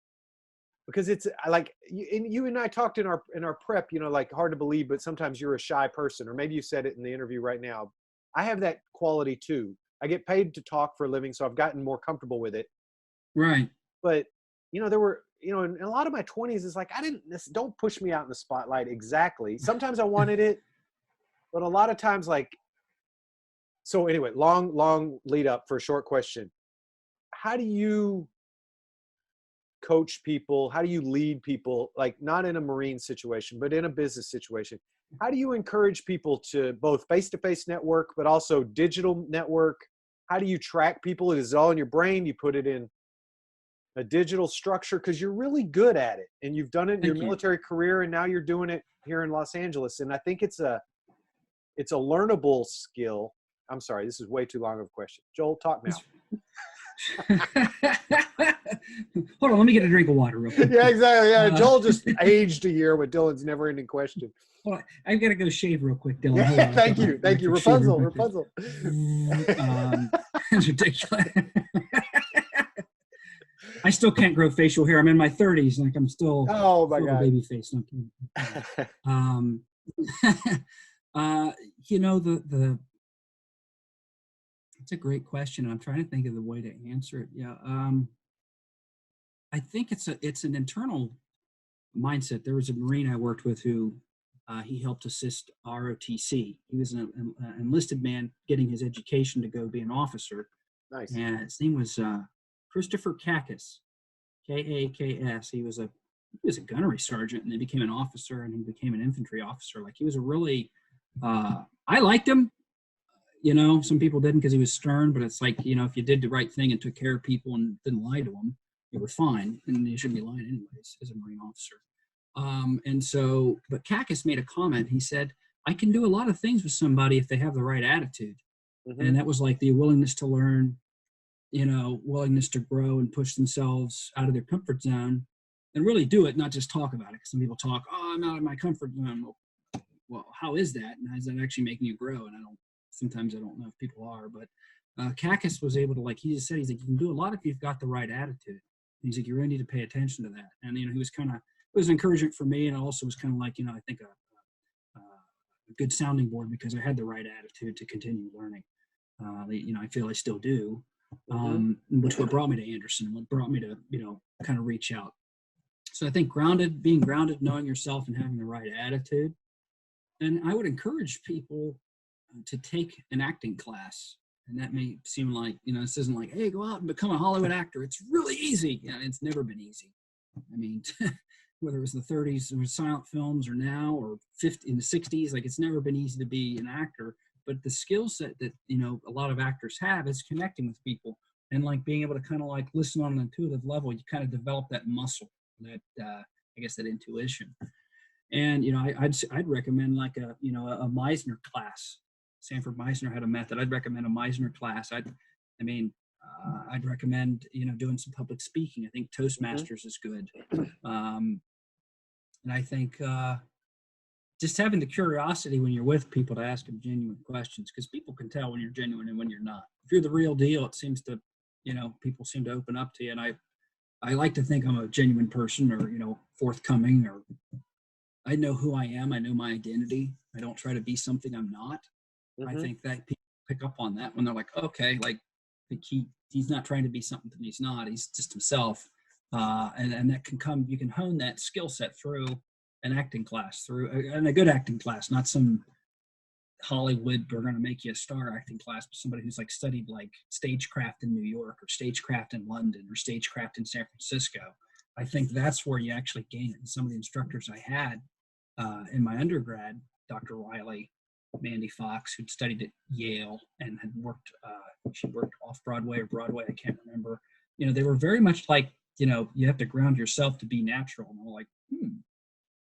because it's like, you and I talked in our prep, like, hard to believe, but sometimes you're a shy person, or maybe you said it in the interview right now. I have that quality too. I get paid to talk for a living, so I've gotten more comfortable with it. Right. But, there were, in a lot of my 20s, it's like, don't push me out in the spotlight exactly. Sometimes I wanted it, but a lot of times, like, so anyway, long lead up for a short question. How do you coach people? How do you lead people? Like, not in a Marine situation, but in a business situation. How do you encourage people to both face-to-face network, but also digital network? How do you track people? It is all in your brain. You put it in a digital structure because you're really good at it, and you've done it in your military career, and now you're doing it here in Los Angeles. And I think it's a learnable skill. I'm sorry, this is way too long of a question. Joel, talk now. Hold on, let me get a drink of water real quick. Yeah, exactly. Yeah, Joel just aged a year with Dylan's never-ending question. Hold on, I've got to go shave real quick, Dylan. Yeah, thank you. Rapunzel. It's ridiculous. I still can't grow facial hair. I'm in my 30s, like I'm still a baby face. It's a great question. I'm trying to think of the way to answer it. Yeah. I think it's an internal mindset. There was a Marine I worked with who he helped assist ROTC. He was an enlisted man getting his education to go be an officer. Nice. And his name was Christopher Kakis, K-A-K-S. He was a gunnery sergeant, and then became an officer, and he became an infantry officer. Like, he was a really I liked him. You know, some people didn't because he was stern, but it's like, you know, if you did the right thing and took care of people and didn't lie to them, you were fine, and you shouldn't be lying anyways as a Marine officer. And so, but Kakis made a comment. He said, I can do a lot of things with somebody if they have the right attitude. Mm-hmm. And that was like the willingness to learn, you know, willingness to grow and push themselves out of their comfort zone and really do it, not just talk about it. Because some people talk, oh, I'm out of my comfort zone. Well, how is that? And is that actually making you grow? And sometimes I don't know if people are, but Kakis was able to, like, he just said, he's like, you can do a lot if you've got the right attitude. And he's like, you really need to pay attention to that. And, you know, he was kind of, it was encouragement for me. And also was kind of like, you know, I think a good sounding board because I had the right attitude to continue learning. You know, I feel I still do, which what brought me to Anderson, what brought me to, you know, kind of reach out. So I think being grounded, knowing yourself and having the right attitude. And I would encourage people to take an acting class. And that may seem like, you know, this isn't like, hey, go out and become a Hollywood actor. It's really easy. Yeah, it's never been easy. I mean, whether it was the 30s or silent films or now or in the 60s, like, it's never been easy to be an actor. But the skill set that, you know, a lot of actors have is connecting with people and like being able to kind of like listen on an intuitive level. You kind of develop that muscle, that I guess that intuition. And, you know, I'd recommend like a Meisner class. Sanford Meisner had a method. I'd recommend a Meisner class. I'd recommend, you know, doing some public speaking. I think Toastmasters is good. And I think just having the curiosity when you're with people to ask them genuine questions, because people can tell when you're genuine and when you're not. If you're the real deal, it seems to, you know, people seem to open up to you. And I like to think I'm a genuine person, or, you know, forthcoming, or I know who I am. I know my identity. I don't try to be something I'm not. I think that people pick up on that when they're like, okay, like, he's not trying to be something that he's not. He's just himself. And that can come, you can hone that skill set through an acting class, and a good acting class, not some Hollywood, we're going to make you a star acting class, but somebody who's like studied like stagecraft in New York or stagecraft in London or stagecraft in San Francisco. I think that's where you actually gain it. And some of the instructors I had in my undergrad, Dr. Riley, Mandy Fox, who'd studied at Yale and had worked, she worked off Broadway or Broadway, I can't remember. You know, they were very much like, you know, you have to ground yourself to be natural. And I'm like,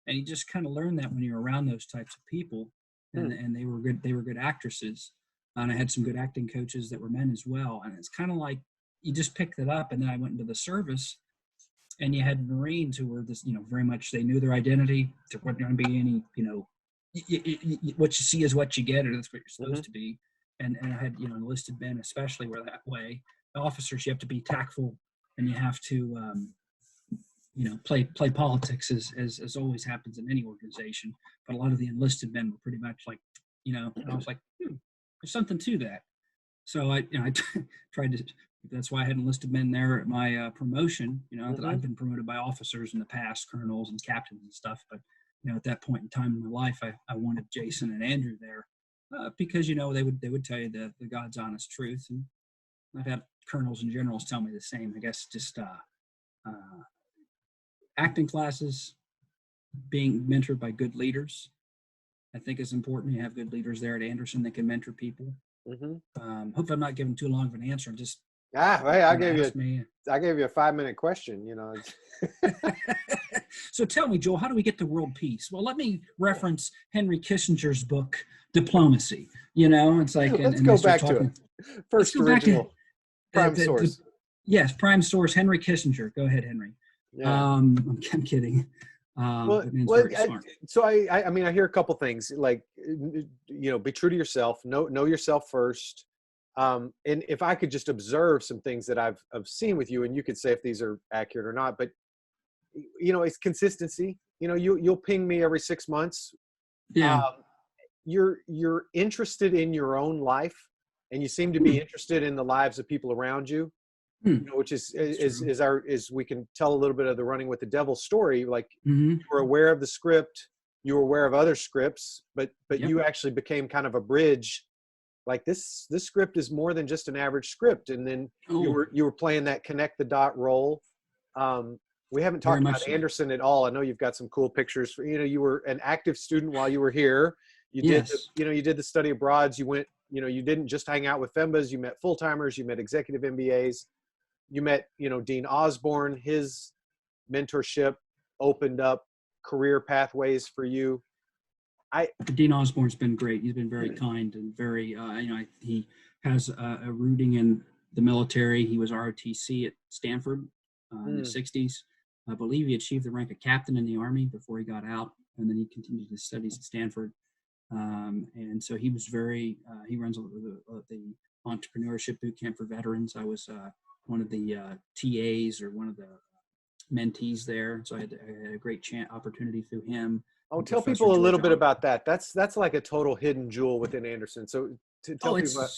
And you just kind of learn that when you're around those types of people. And they were good actresses. And I had some good acting coaches that were men as well. And it's kind of like, you just picked it up. And then I went into the service, and you had Marines who were this, you know, very much, they knew their identity. There wasn't going to be any, you know, what you see is what you get, or that's what you're supposed to be. And I had, you know, enlisted men especially were that way. The officers, you have to be tactful, and you have to, you know, play politics as always happens in any organization. But a lot of the enlisted men were pretty much like, you know, and I was like, there's something to that. So I tried to. That's why I had enlisted men there at my promotion. You know, that I've been promoted by officers in the past, colonels and captains and stuff, but. You know, at that point in time in my life, I wanted Jason and Andrew there because, you know, they would tell you the God's honest truth. And I've had colonels and generals tell me the same. I guess just acting classes, being mentored by good leaders, I think is important. You have good leaders there at Anderson that can mentor people. Hope I'm not giving too long of an answer. I'm just I gave you a 5-minute question. You know. So tell me, Joel, how do we get to world peace? Well, let me reference Henry Kissinger's book, Diplomacy. You know, it's like, let's go back to it. First original prime source. Yes, prime source, Henry Kissinger. Go ahead, Henry. Yeah. I'm kidding. So I mean, I hear a couple things like, you know, be true to yourself, know yourself first. And if I could just observe some things that I've seen with you, and you could say if these are accurate or not, but you know, it's consistency. You know, you'll ping me every 6 months. Yeah. You're interested in your own life. and you seem to be interested in the lives of people around you. Which is we can tell a little bit of the Running with the Devil story. Like you were aware of the script, you were aware of other scripts, but you actually became kind of a bridge. Like this script is more than just an average script. And then you were playing that connect the dot role. We haven't talked about Anderson at all. I know you've got some cool pictures. You were an active student while you were here. You did, you did the study abroads. You went, you didn't just hang out with FEMBAs. You met full timers. You met executive MBAs. You met, Dean Osborne. His mentorship opened up career pathways for you. Dean Osborne's been great. He's been very kind and very, he has a rooting in the military. He was ROTC at Stafford in the 60s. I believe he achieved the rank of captain in the Army before he got out, and then he continued his studies at Stanford. And so he was very, he runs the entrepreneurship boot camp for veterans. I was one of the TAs or one of the mentees there. So I had a great opportunity through him. Oh, tell people a little bit about that. That's like a total hidden jewel within Anderson. So to tell people about,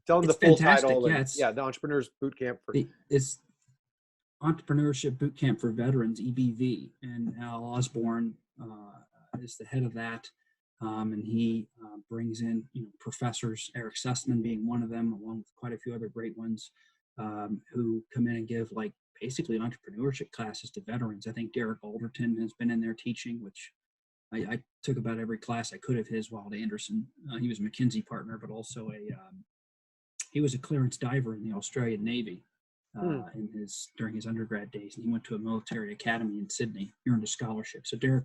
tell them the full title. The Entrepreneurs Boot Camp. It's Entrepreneurship Boot Camp for Veterans, EBV, and Al Osborne is the head of that. And he brings in professors, Eric Sussman being one of them, along with quite a few other great ones, who come in and give basically entrepreneurship classes to veterans. I think Derek Alderton has been in there teaching, which I took about every class I could of his while at Anderson. He was a McKinsey partner, but also he was a clearance diver in the Australian Navy during his undergrad days, and he went to a military academy in Sydney, earned a scholarship. So Derek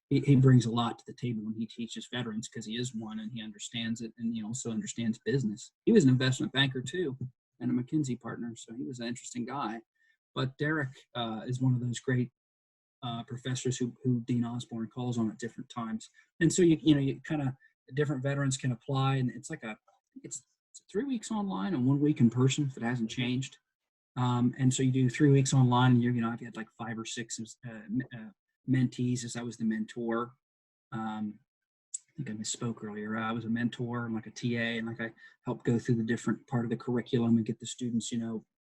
he brings a lot to the table when he teaches veterans, because he is one and he understands it, and he also understands business. He was an investment banker too, and a McKinsey partner, so he was an interesting guy. But Derek is one of those great professors who Dean Osborne calls on at different times. And so you kind of, different veterans can apply, and it's it's 3 weeks online and 1 week in person if it hasn't changed. And so you do 3 weeks online, and I've had 5 or 6 mentees, as I was the mentor. I think I misspoke earlier. I was a mentor and a TA, and I helped go through the different part of the curriculum and get the students,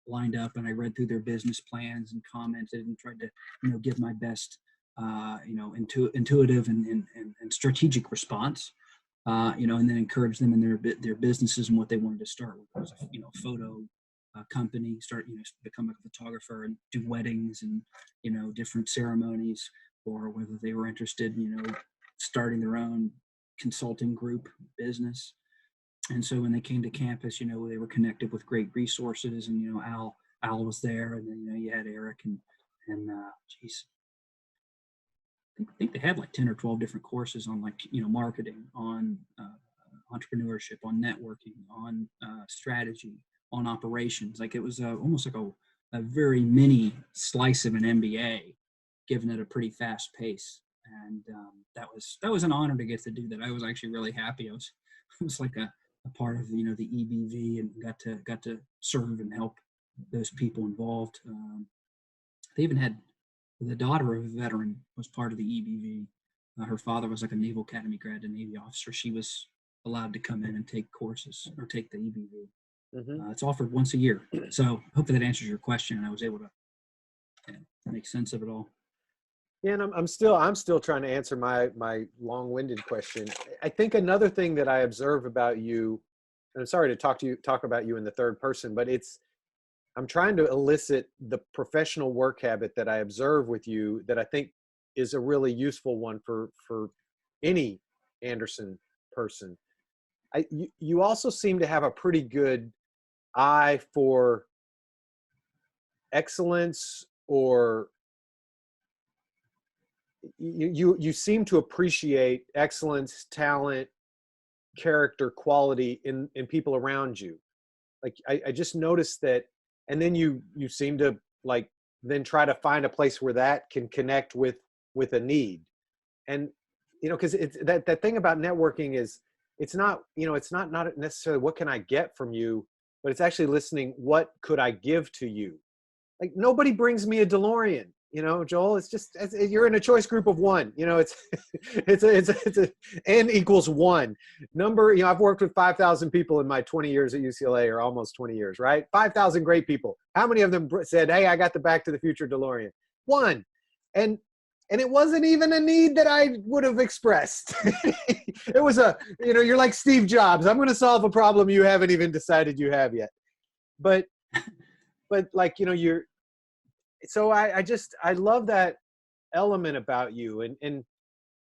lined up, and I read through their business plans and commented and tried to, give my best, intuitive and strategic response, and then encourage them in their businesses and what they wanted to start with. It was a photo company, become a photographer and do weddings and, different ceremonies, or whether they were interested, starting their own consulting group business. And so when they came to campus, they were connected with great resources, and, Al was there, and then, you had Eric and geez, I think they had 10 or 12 different courses on marketing, on entrepreneurship, on networking, on strategy, on operations. It was almost a very mini slice of an MBA, given at a pretty fast pace. And that was an honor to get to do that. I was actually really happy. I was a part of the EBV, and got to serve and help those people involved. They even had the daughter of a veteran was part of the EBV. Her father was a Naval Academy grad, a Navy officer. She was allowed to come in and take courses or take the EBV. It's offered once a year. So hopefully that answers your question, and I was able to make sense of it all. Yeah, and I'm still trying to answer my long-winded question. I think another thing that I observe about you, and I'm sorry to talk about you in the third person, but I'm trying to elicit the professional work habit that I observe with you that I think is a really useful one for any Anderson person. You also seem to have a pretty good eye for excellence, or you seem to appreciate excellence, talent, character, quality in people around you. I just noticed that, and then you seem to then try to find a place where that can connect with a need. And because it's that thing about networking is it's not not necessarily what can I get from you, but it's actually listening, what could I give to you. Nobody brings me a DeLorean. You know, Joel, you're in a choice group of one. You know, it's N equals one number. You know, I've worked with 5,000 people in my 20 years at UCLA, or almost 20 years, right? 5,000 great people. How many of them said, "Hey, I got the Back to the Future DeLorean"? One. And it wasn't even a need that I would have expressed. It was you're like Steve Jobs. I'm going to solve a problem you haven't even decided you have yet. But like, you know, so I love that element about you. And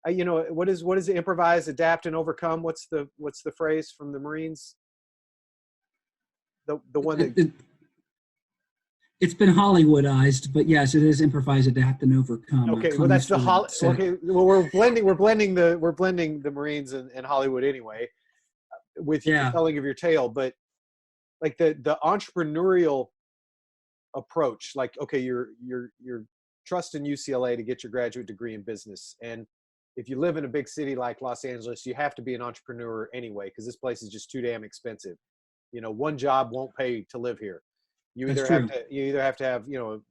you know, what is it? Improvise, adapt, and overcome. What's the phrase from the Marines? The one that it's been Hollywoodized, but yes, it is improvise, adapt, and overcome. Okay, well that's okay. Well, we're blending the Marines and Hollywood anyway, with the telling of your tale. But like the entrepreneurial approach, like, okay, you're trusting UCLA to get your graduate degree in business, and if you live in a big city like Los Angeles, you have to be an entrepreneur anyway, because this place is just too damn expensive. You know, one job won't pay to live here. You either have to have, you know,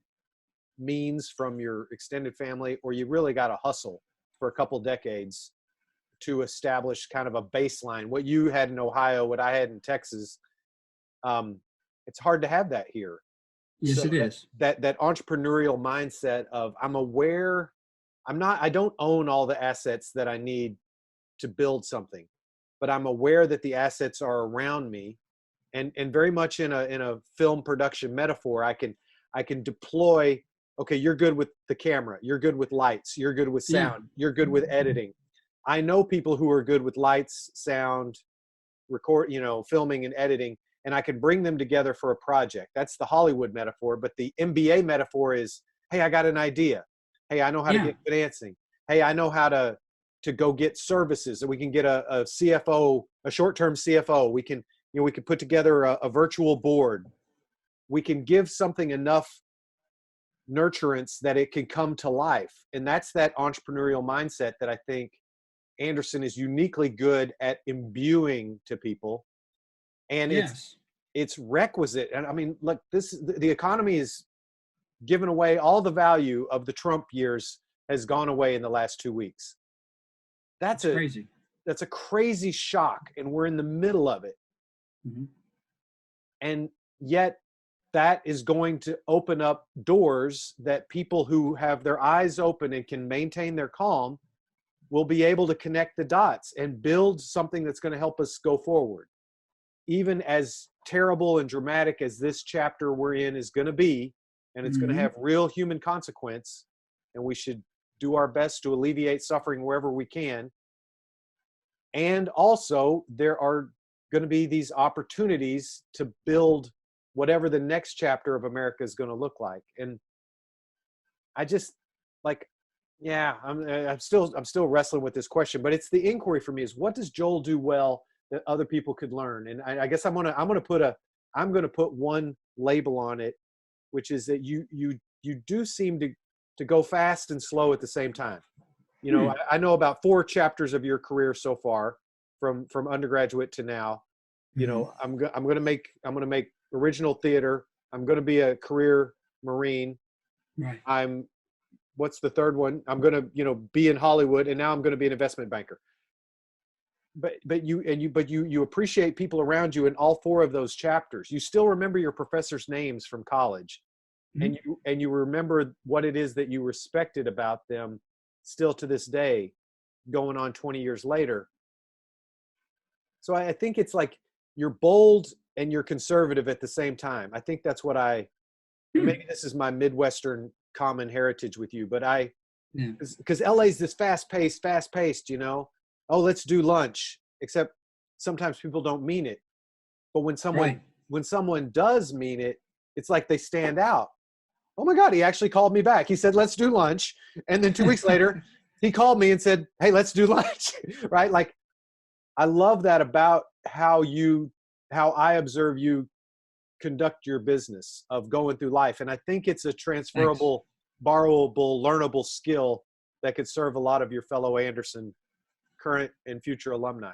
means from your extended family, or you really got to hustle for a couple decades to establish kind of a baseline. What you had in Ohio, what I had in Texas, it's hard to have that here. Yes, so it is. That entrepreneurial mindset of, I'm aware, I don't own all the assets that I need to build something, but I'm aware that the assets are around me. And very much in a film production metaphor, I can deploy, okay, you're good with the camera, you're good with lights, you're good with sound, you're good with editing. I know people who are good with lights, sound, record, you know, filming and editing, and I can bring them together for a project. That's the Hollywood metaphor. But the MBA metaphor is, hey, I got an idea. Hey, I know how to get financing. Hey, I know how to go get services. And we can get a CFO, a short-term CFO. We can put together a virtual board. We can give something enough nurturance that it can come to life. And that's that entrepreneurial mindset that I think Anderson is uniquely good at imbuing to people. And it's requisite. And I mean, look, the economy is given away. All the value of the Trump years has gone away in the last 2 weeks. That's crazy. That's a crazy shock. And we're in the middle of it. Mm-hmm. And yet that is going to open up doors that people who have their eyes open and can maintain their calm will be able to connect the dots and build something that's going to help us go forward. Even as terrible and dramatic as this chapter we're in is going to be, and it's going to have real human consequence, and we should do our best to alleviate suffering wherever we can. And also, there are going to be these opportunities to build whatever the next chapter of America is going to look like. And I just I'm still wrestling with this question, but it's the inquiry for me is, what does Joel do well that other people could learn? And I guess I'm going to put one label on it, which is that you do seem to go fast and slow at the same time. You know, I know about 4 chapters of your career so far, from undergraduate to now. You know, I'm going to make original theater. I'm going to be a career Marine. Right. What's the third one? I'm going to, you know, be in Hollywood, and now I'm going to be an investment banker. But you appreciate people around you in all 4 of those chapters. You still remember your professors' names from college, and you remember what it is that you respected about them still to this day, going on 20 years later. So I think it's like you're bold and you're conservative at the same time. I think that's what maybe this is my Midwestern common heritage with you, but because LA's this fast paced, you know, oh, let's do lunch, except sometimes people don't mean it. But when someone does mean it, it's like they stand out. Oh my God, he actually called me back. He said, let's do lunch. And then 2 weeks later, he called me and said, hey, let's do lunch. Right? Like, I love that about how I observe you conduct your business of going through life. And I think it's a transferable, borrowable, learnable skill that could serve a lot of your fellow Anderson current and future alumni.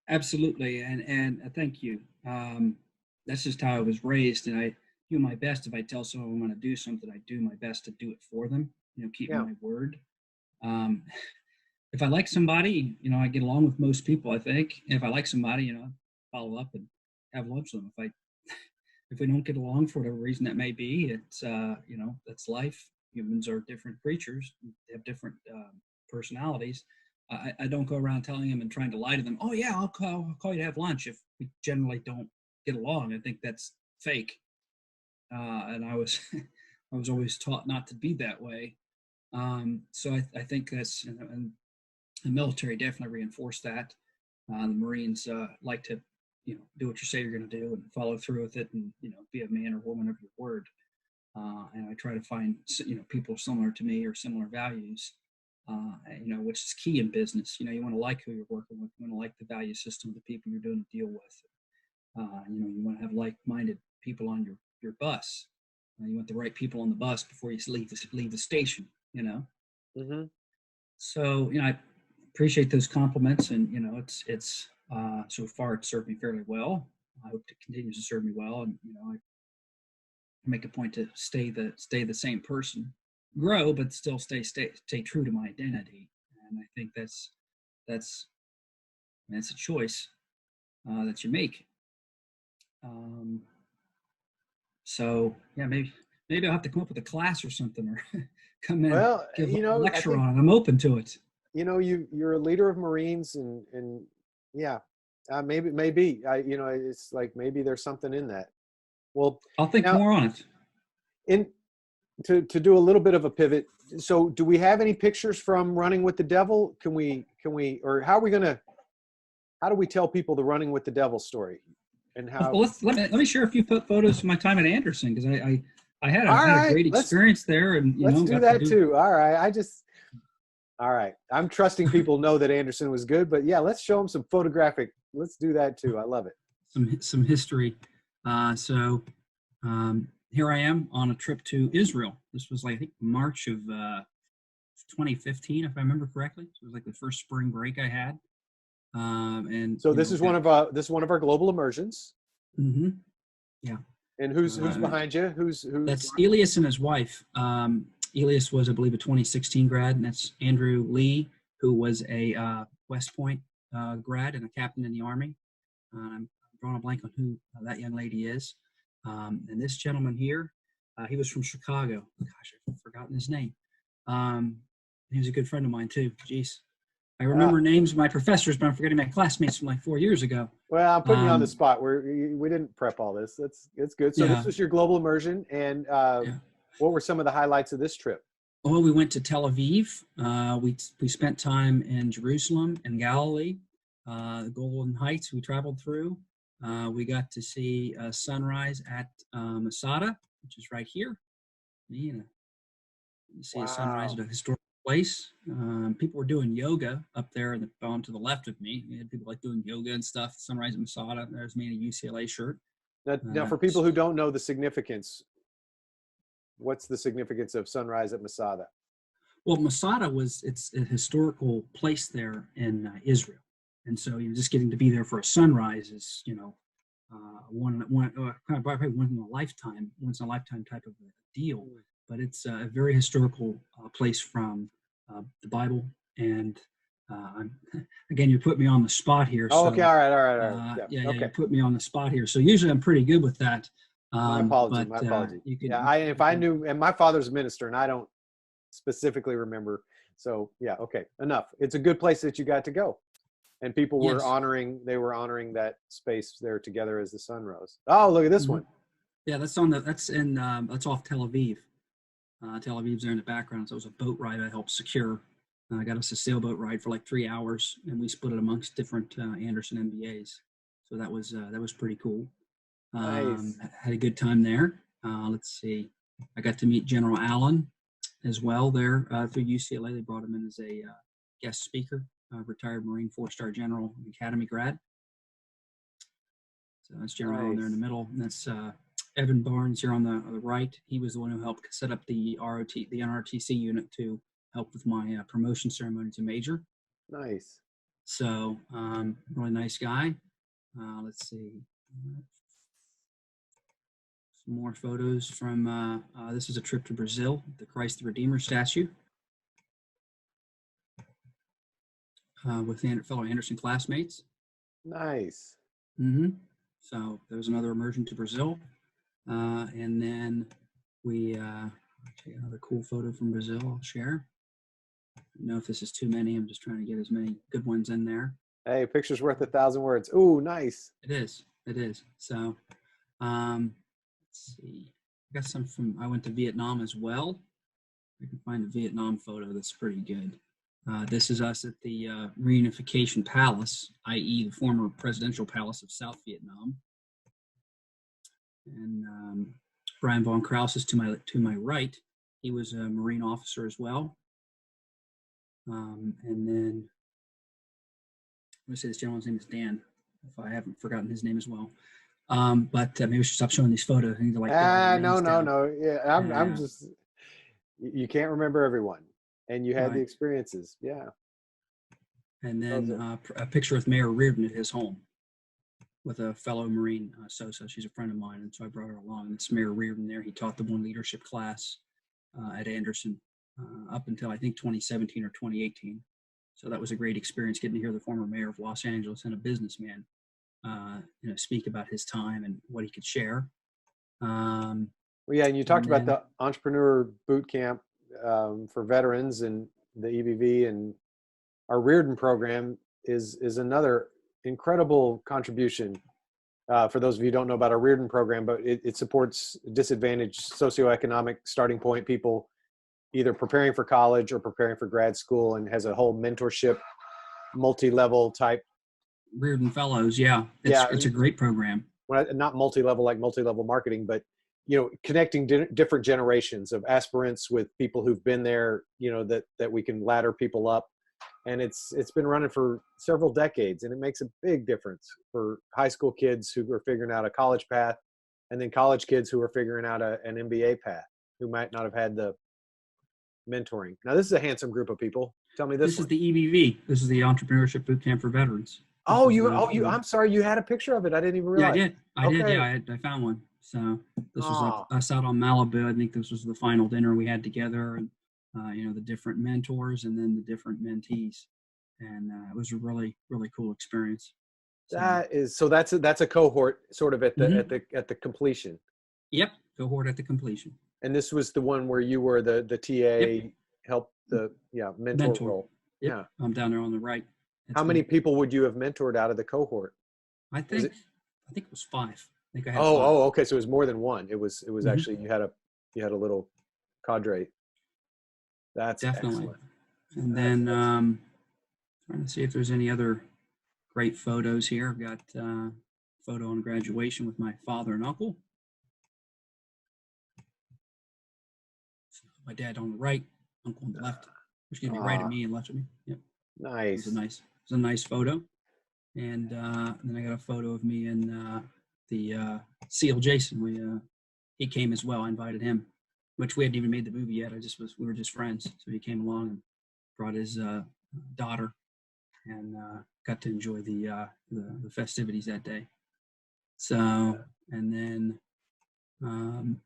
Absolutely. And thank you. That's just how I was raised. And do my best. If I tell someone I'm going to do something, I do my best to do it for them, keep Yeah. my word. If I like somebody, I get along with most people, I think. And if I like somebody, follow up and have lunch with them. If we don't get along for whatever reason that may be, it's, that's life. Humans are different creatures. They have different personalities. I don't go around telling them and trying to lie to them. Oh yeah, I'll call you to have lunch if we generally don't get along. I think that's fake. And I was I was always taught not to be that way. So I think that's, and the military definitely reinforced that. The Marines like to, do what you say you're going to do and follow through with it, and be a man or woman of your word. And I try to find people similar to me or similar values. Which is key in business. You want to like who you're working with. You want to like the value system of the people you're doing a deal with. You want to have like-minded people on your bus. You want the right people on the bus before you leave the station. Mm-hmm. So I appreciate those compliments, and it's so far it's served me fairly well. I hope it continues to serve me well, and I make a point to stay the same person, grow, but still stay true to my identity. And I think that's a choice that you make. So yeah, maybe I'll have to come up with a class or something, or come in, Well, give a lecture think, on it. I'm open to it. You're a leader of Marines, and yeah, maybe it's like maybe there's something in that. Well, I'll think now, more on it. To do a little bit of a pivot. So, do we have any pictures from Running with the Devil? Can we, or how do we tell people the Running with the Devil story? And how? Well, let me share a few photos of my time at Anderson, because I had a great experience there, and let's do that too. All right, all right. I'm trusting people know that Anderson was good, but yeah, let's show them some photographic. Let's do that too. I love it. Some history. Here I am on a trip to Israel. This was, I think, March of 2015, if I remember correctly. So it was like the first spring break I had. And so this is one of our global immersions. Mm-hmm. Yeah. And who's behind you? Who's That's Elias and his wife. Elias was, I believe, a 2016 grad, and that's Andrew Lee, who was a West Point grad and a captain in the Army. I'm drawing a blank on who that young lady is. And this gentleman here, he was from Chicago. Gosh, I've forgotten his name. He was a good friend of mine too. Jeez. I remember names of my professors, but I'm forgetting my classmates from like 4 years ago. Well, I'm putting you on the spot. We didn't prep all this. It's good. So this was your global immersion, and what were some of the highlights of this trip? Well, we went to Tel Aviv. We spent time in Jerusalem and Galilee, the Golden Heights we traveled through. We got to see sunrise at Masada, which is right here. You see a sunrise at a historical place. People were doing yoga up there on to the left of me. We had people like doing yoga and stuff. Sunrise at Masada. There's me in a UCLA shirt. Now, for people who don't know the significance, what's the significance of sunrise at Masada? Well, Masada it's a historical place there in Israel, and so just getting to be there for a sunrise is probably once in a lifetime type of a deal. But it's a very historical place from the Bible, and again, you put me on the spot here. Oh, so, okay, all right. Yeah, okay. You put me on the spot here. So usually I'm pretty good with that. My apology. If I knew, and my father's a minister, and I don't specifically remember. So yeah, okay, enough. It's a good place that you got to go, and people were honoring that space there together as the sun rose. Oh, look at this one. Yeah, that's off Tel Aviv. Tel Aviv's there in the background. So it was a boat ride I helped secure. I got us a sailboat ride for like 3 hours, and we split it amongst different Anderson MBAs. So that was pretty cool. Nice. Had a good time there. Let's see. I got to meet General Allen as well there through UCLA. They brought him in as a guest speaker, retired Marine 4-star general, Academy grad. So that's General Allen there in the middle. And that's Evan Barnes here on the right. He was the one who helped set up the NRTC unit to help with my promotion ceremony to major. Nice. So really nice guy. Let's see. Some more photos from, this is a trip to Brazil, the Christ the Redeemer statue. With fellow Anderson classmates. Nice. So there was another immersion to Brazil. And then we, actually another cool photo from Brazil I'll share. I don't know if this is too many. I'm just trying to get as many good ones in there. Hey, picture's worth 1,000 words. Ooh, nice. It is. It is. So, let's see. I got some from, I went to Vietnam as well. I can find a Vietnam photo that's pretty good. This is us at the Reunification Palace, i.e. the former presidential palace of South Vietnam. And Brian von Krause is to my right. He was a Marine officer as well. And then, let me say this gentleman's name is Dan, if I haven't forgotten his name as well. But maybe we should stop showing these photos. I think they're like no. Yeah, I'm just, you can't remember everyone. And you had the experiences. Yeah. And then a picture with Mayor Reardon at his home with a fellow Marine, Sosa. She's a friend of mine, and so I brought her along. And it's Mayor Reardon there. He taught the one leadership class at Anderson up until, I think, 2017 or 2018. So that was a great experience getting to hear the former mayor of Los Angeles and a businessman speak about his time and what he could share. Well, yeah, and you talked about the entrepreneur boot camp for veterans and the EBV, and our Reardon program is another incredible contribution. For those of you who don't know about our Reardon program, but it supports disadvantaged socioeconomic starting point people either preparing for college or preparing for grad school, and has a whole mentorship, multi-level type. Reardon Fellows, yeah. It's a great program. Well, not multi-level like multi-level marketing, but connecting different generations of aspirants with people who've been there, that we can ladder people up. And it's been running for several decades, and it makes a big difference for high school kids who are figuring out a college path, and then college kids who are figuring out an MBA path, who might not have had the mentoring. Now, this is a handsome group of people. Tell me this. This is the EBV. This is the Entrepreneurship Boot Camp for Veterans. I'm sorry. You had a picture of it. I didn't even realize. Yeah, I did. Yeah, I found one. So this was us out on Malibu. I think this was the final dinner we had together, and the different mentors and then the different mentees, and it was a really, really cool experience. So that's a cohort sort of at the completion. Yep, cohort at the completion. And this was the one where you were the TA, help the mentor role. Yep. Yeah, I'm down there on the right. How many people would you have mentored out of the cohort? I think it was 5. I think I had 5. Okay. So it was more than one. It was actually you had a little cadre. That's definitely excellent. And then trying to see if there's any other great photos here. I've got a photo on graduation with my father and uncle. My dad on the right, uncle on the left. Excuse me, right of me and left of me. Yep. Nice. It's a nice photo. And then I got a photo of me and the SEAL Jason. He came as well. I invited him, which we hadn't even made the movie yet. We were just friends. So he came along and brought his daughter, and got to enjoy the festivities that day. So, and then I'm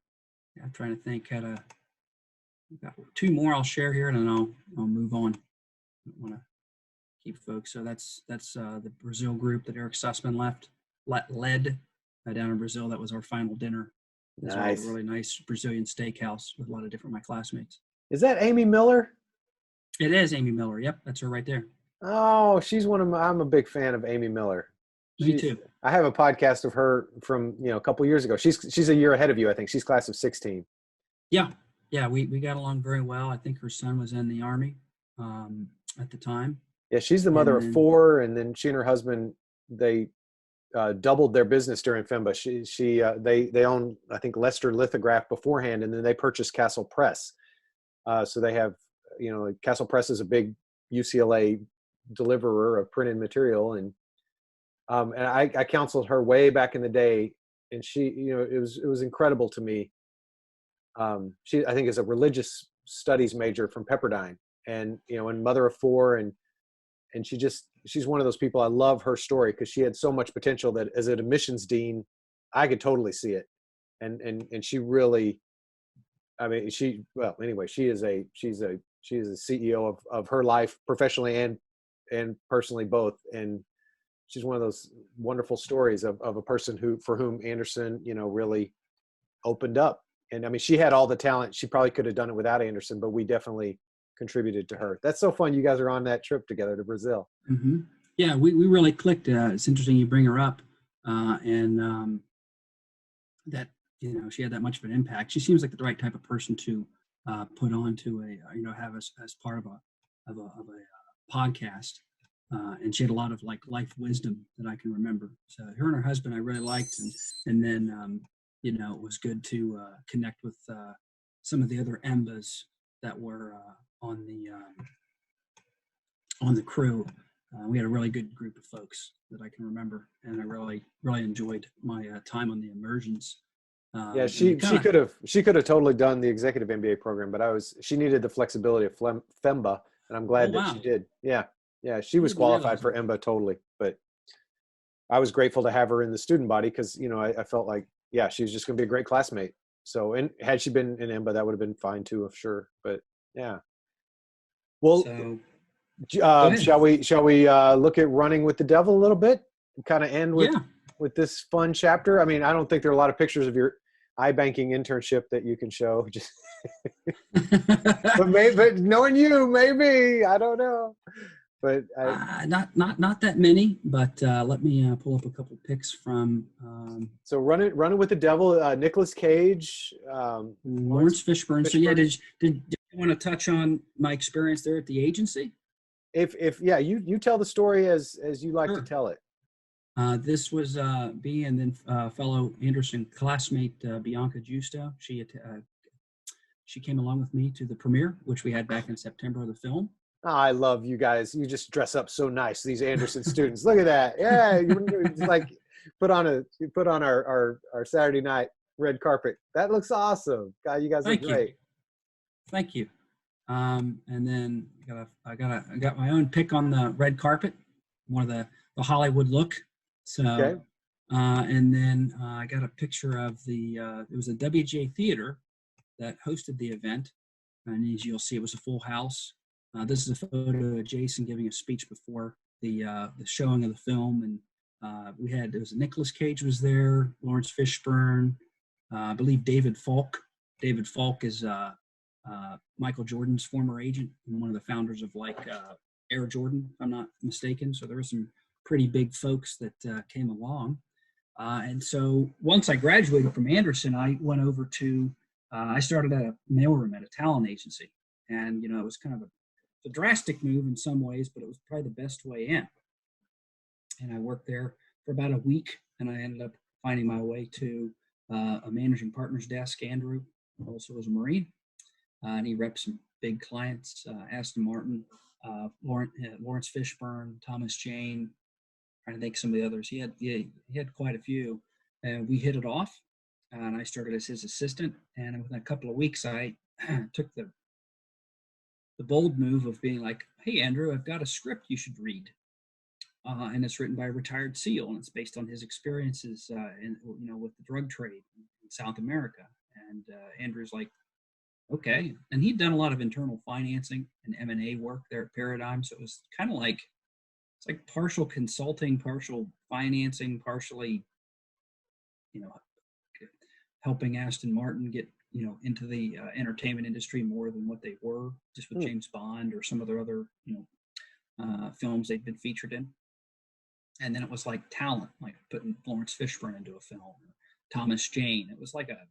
trying to think I've got 2 more I'll share here, and then I'll move on. I don't want to keep folks. So that's the Brazil group that Eric Sussman led down in Brazil. That was our final dinner. Nice. A really nice Brazilian steakhouse with a lot of different my classmates. Is that Amy Miller? It is Amy Miller. Yep, that's her right there. Oh, she's I'm a big fan of Amy Miller. Me too. I have a podcast of her from a couple years ago. She's a year ahead of you, I think. She's class of 16. Yeah, we got along very well. I think her son was in the Army at the time. Yeah, she's the mother of 4, and then she and her husband, they doubled their business during FEMBA. They owned, I think, Lester Lithograph beforehand, and then they purchased Castle Press. So they have, Castle Press is a big UCLA deliverer of printed material, and I counseled her way back in the day, and she, it was incredible to me. She, I think, is a religious studies major from Pepperdine, and and mother of 4, and she's one of those people. I love her story because she had so much potential that as an admissions dean, I could totally see it. and she really, I mean, well, anyway, she's a CEO of her life, professionally and personally both. And she's one of those wonderful stories of a person for whom Anderson, really opened up. And I mean, she had all the talent. She probably could have done it without Anderson, but we definitely contributed to her. That's so fun. You guys are on that trip together to Brazil. Mm-hmm. Yeah, we really clicked. It's interesting you bring her up, and that she had that much of an impact. She seems like the right type of person to put on to have as part of a podcast. And she had a lot of like life wisdom that I can remember. So her and her husband I really liked, and then it was good to connect with some of the other EMBAs that were on the crew. We had a really good group of folks that I can remember, and I really enjoyed my time on the immersions. Yeah, she could have totally done the executive MBA program, but she needed the flexibility of FEMBA, and I'm glad that she did. Yeah, she was qualified for EMBA totally, but I was grateful to have her in the student body because I felt like she was just going to be a great classmate. So, and had she been in EMBA, that would have been fine too, of sure. But yeah, well. So, shall we look at Running with the Devil a little bit and kind of end with this fun chapter? I mean, I don't think there are a lot of pictures of your iBanking internship that you can show. Just but knowing you, maybe, I don't know. But not that many. But let me pull up a couple pics from. So running with the Devil, Nicolas Cage, Laurence Fishburne. So yeah, did you want to touch on my experience there at the agency? If you tell the story as you like to tell it. This was me and then fellow Anderson classmate Bianca Justo. She came along with me to the premiere, which we had back in September of the film. Oh, I love you guys. You just dress up so nice. These Anderson students. Look at that. Yeah, you like put on our Saturday night red carpet. That looks awesome. God, you guys look great. Thank you. And then I got my own pick on the red carpet, one of the Hollywood look. So, okay. And then I got a picture of it was a WJ Theater that hosted the event, and as you'll see, it was a full house. This is a photo of Jason giving a speech before the showing of the film, and there was Nicolas Cage was there, Laurence Fishburne, I believe David Falk. David Falk is Michael Jordan's former agent and one of the founders of Air Jordan, if I'm not mistaken. So there were some pretty big folks that came along. And so once I graduated from Anderson, I went over to, I started at a mailroom at a talent agency. And, it was kind of a drastic move in some ways, but it was probably the best way in. And I worked there for about a week, and I ended up finding my way to a managing partner's desk. Andrew also was a Marine. And he repped some big clients, Aston Martin, Laurence Fishburne, Thomas Jane, trying to think some of the others. He had quite a few, and we hit it off. And I started as his assistant, and within a couple of weeks, I took the bold move of being like, "Hey, Andrew, I've got a script you should read," and it's written by a retired SEAL, and it's based on his experiences, with the drug trade in South America. And Andrew's like, okay. And he'd done a lot of internal financing and M&A work there at Paradigm. So it was kind of like, it's like partial consulting, partial financing, partially, helping Aston Martin get, into the entertainment industry more than what they were just with James Bond or some of their other, films they'd been featured in. And then it was like talent, like putting Laurence Fishburne into a film, Thomas Jane. It was like a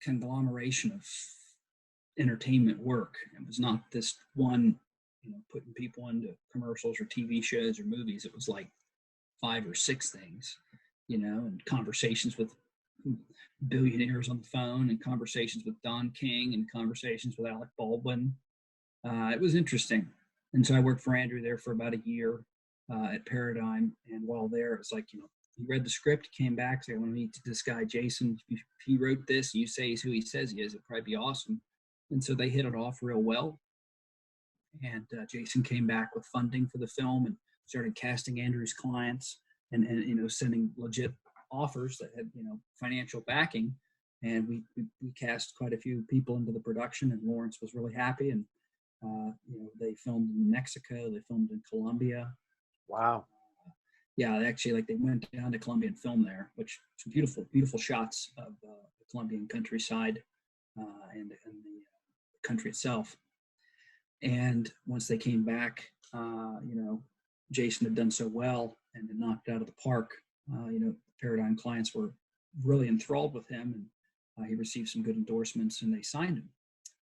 conglomeration of entertainment work. It was not this one, putting people into commercials or TV shows or movies. It was like 5 or 6 things, and conversations with billionaires on the phone, and conversations with Don King, and conversations with Alec Baldwin. It was interesting. And so I worked for Andrew there for about a year at Paradigm. And while there, it was like, he read the script, came back, said, I want to meet this guy, Jason. If he wrote this, you say he's who he says he is, it'd probably be awesome. And so they hit it off real well. And Jason came back with funding for the film and started casting Andrew's clients and sending legit offers that had, financial backing. And we cast quite a few people into the production, and Laurence was really happy. And, they filmed in Mexico, they filmed in Colombia. Wow. Yeah, actually, they went down to Colombia and filmed there, which some beautiful, beautiful shots of the Colombian countryside and the country itself. And once they came back, Jason had done so well and had knocked out of the park. Paradigm clients were really enthralled with him, and he received some good endorsements, and they signed him.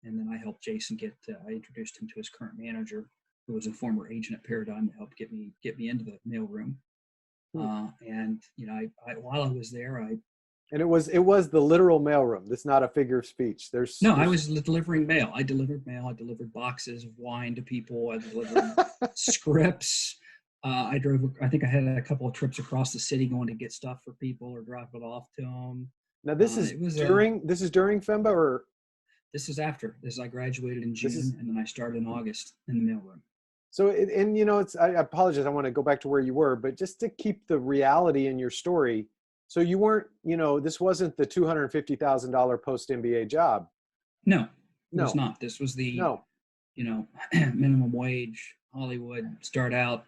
And then I helped Jason I introduced him to his current manager, who was a former agent at Paradigm, that helped get me into the mailroom. And while I was there, and it was the literal mailroom. That's not a figure of speech. I was delivering mail. I delivered mail. I delivered boxes of wine to people. I delivered scripts. I think I had a couple of trips across the city going to get stuff for people or drop it off to them. Now this is during FEMBA, or this is after. I graduated in June, and then I started in August in the mailroom. So, I apologize. I want to go back to where you were, but just to keep the reality in your story. So you weren't, this wasn't the $250,000 post MBA job. No, it was not. This was the, minimum wage, Hollywood, start out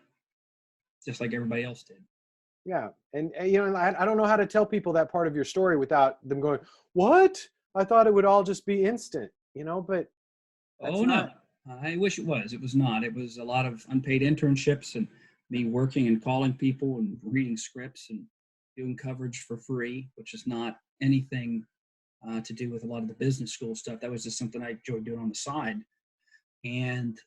just like everybody else did. Yeah. And I don't know how to tell people that part of your story without them going, what? I thought it would all just be instant, but. No. I wish it was. It was not. It was a lot of unpaid internships and me working and calling people and reading scripts and doing coverage for free, which is not anything to do with a lot of the business school stuff. That was just something I enjoyed doing on the side. And,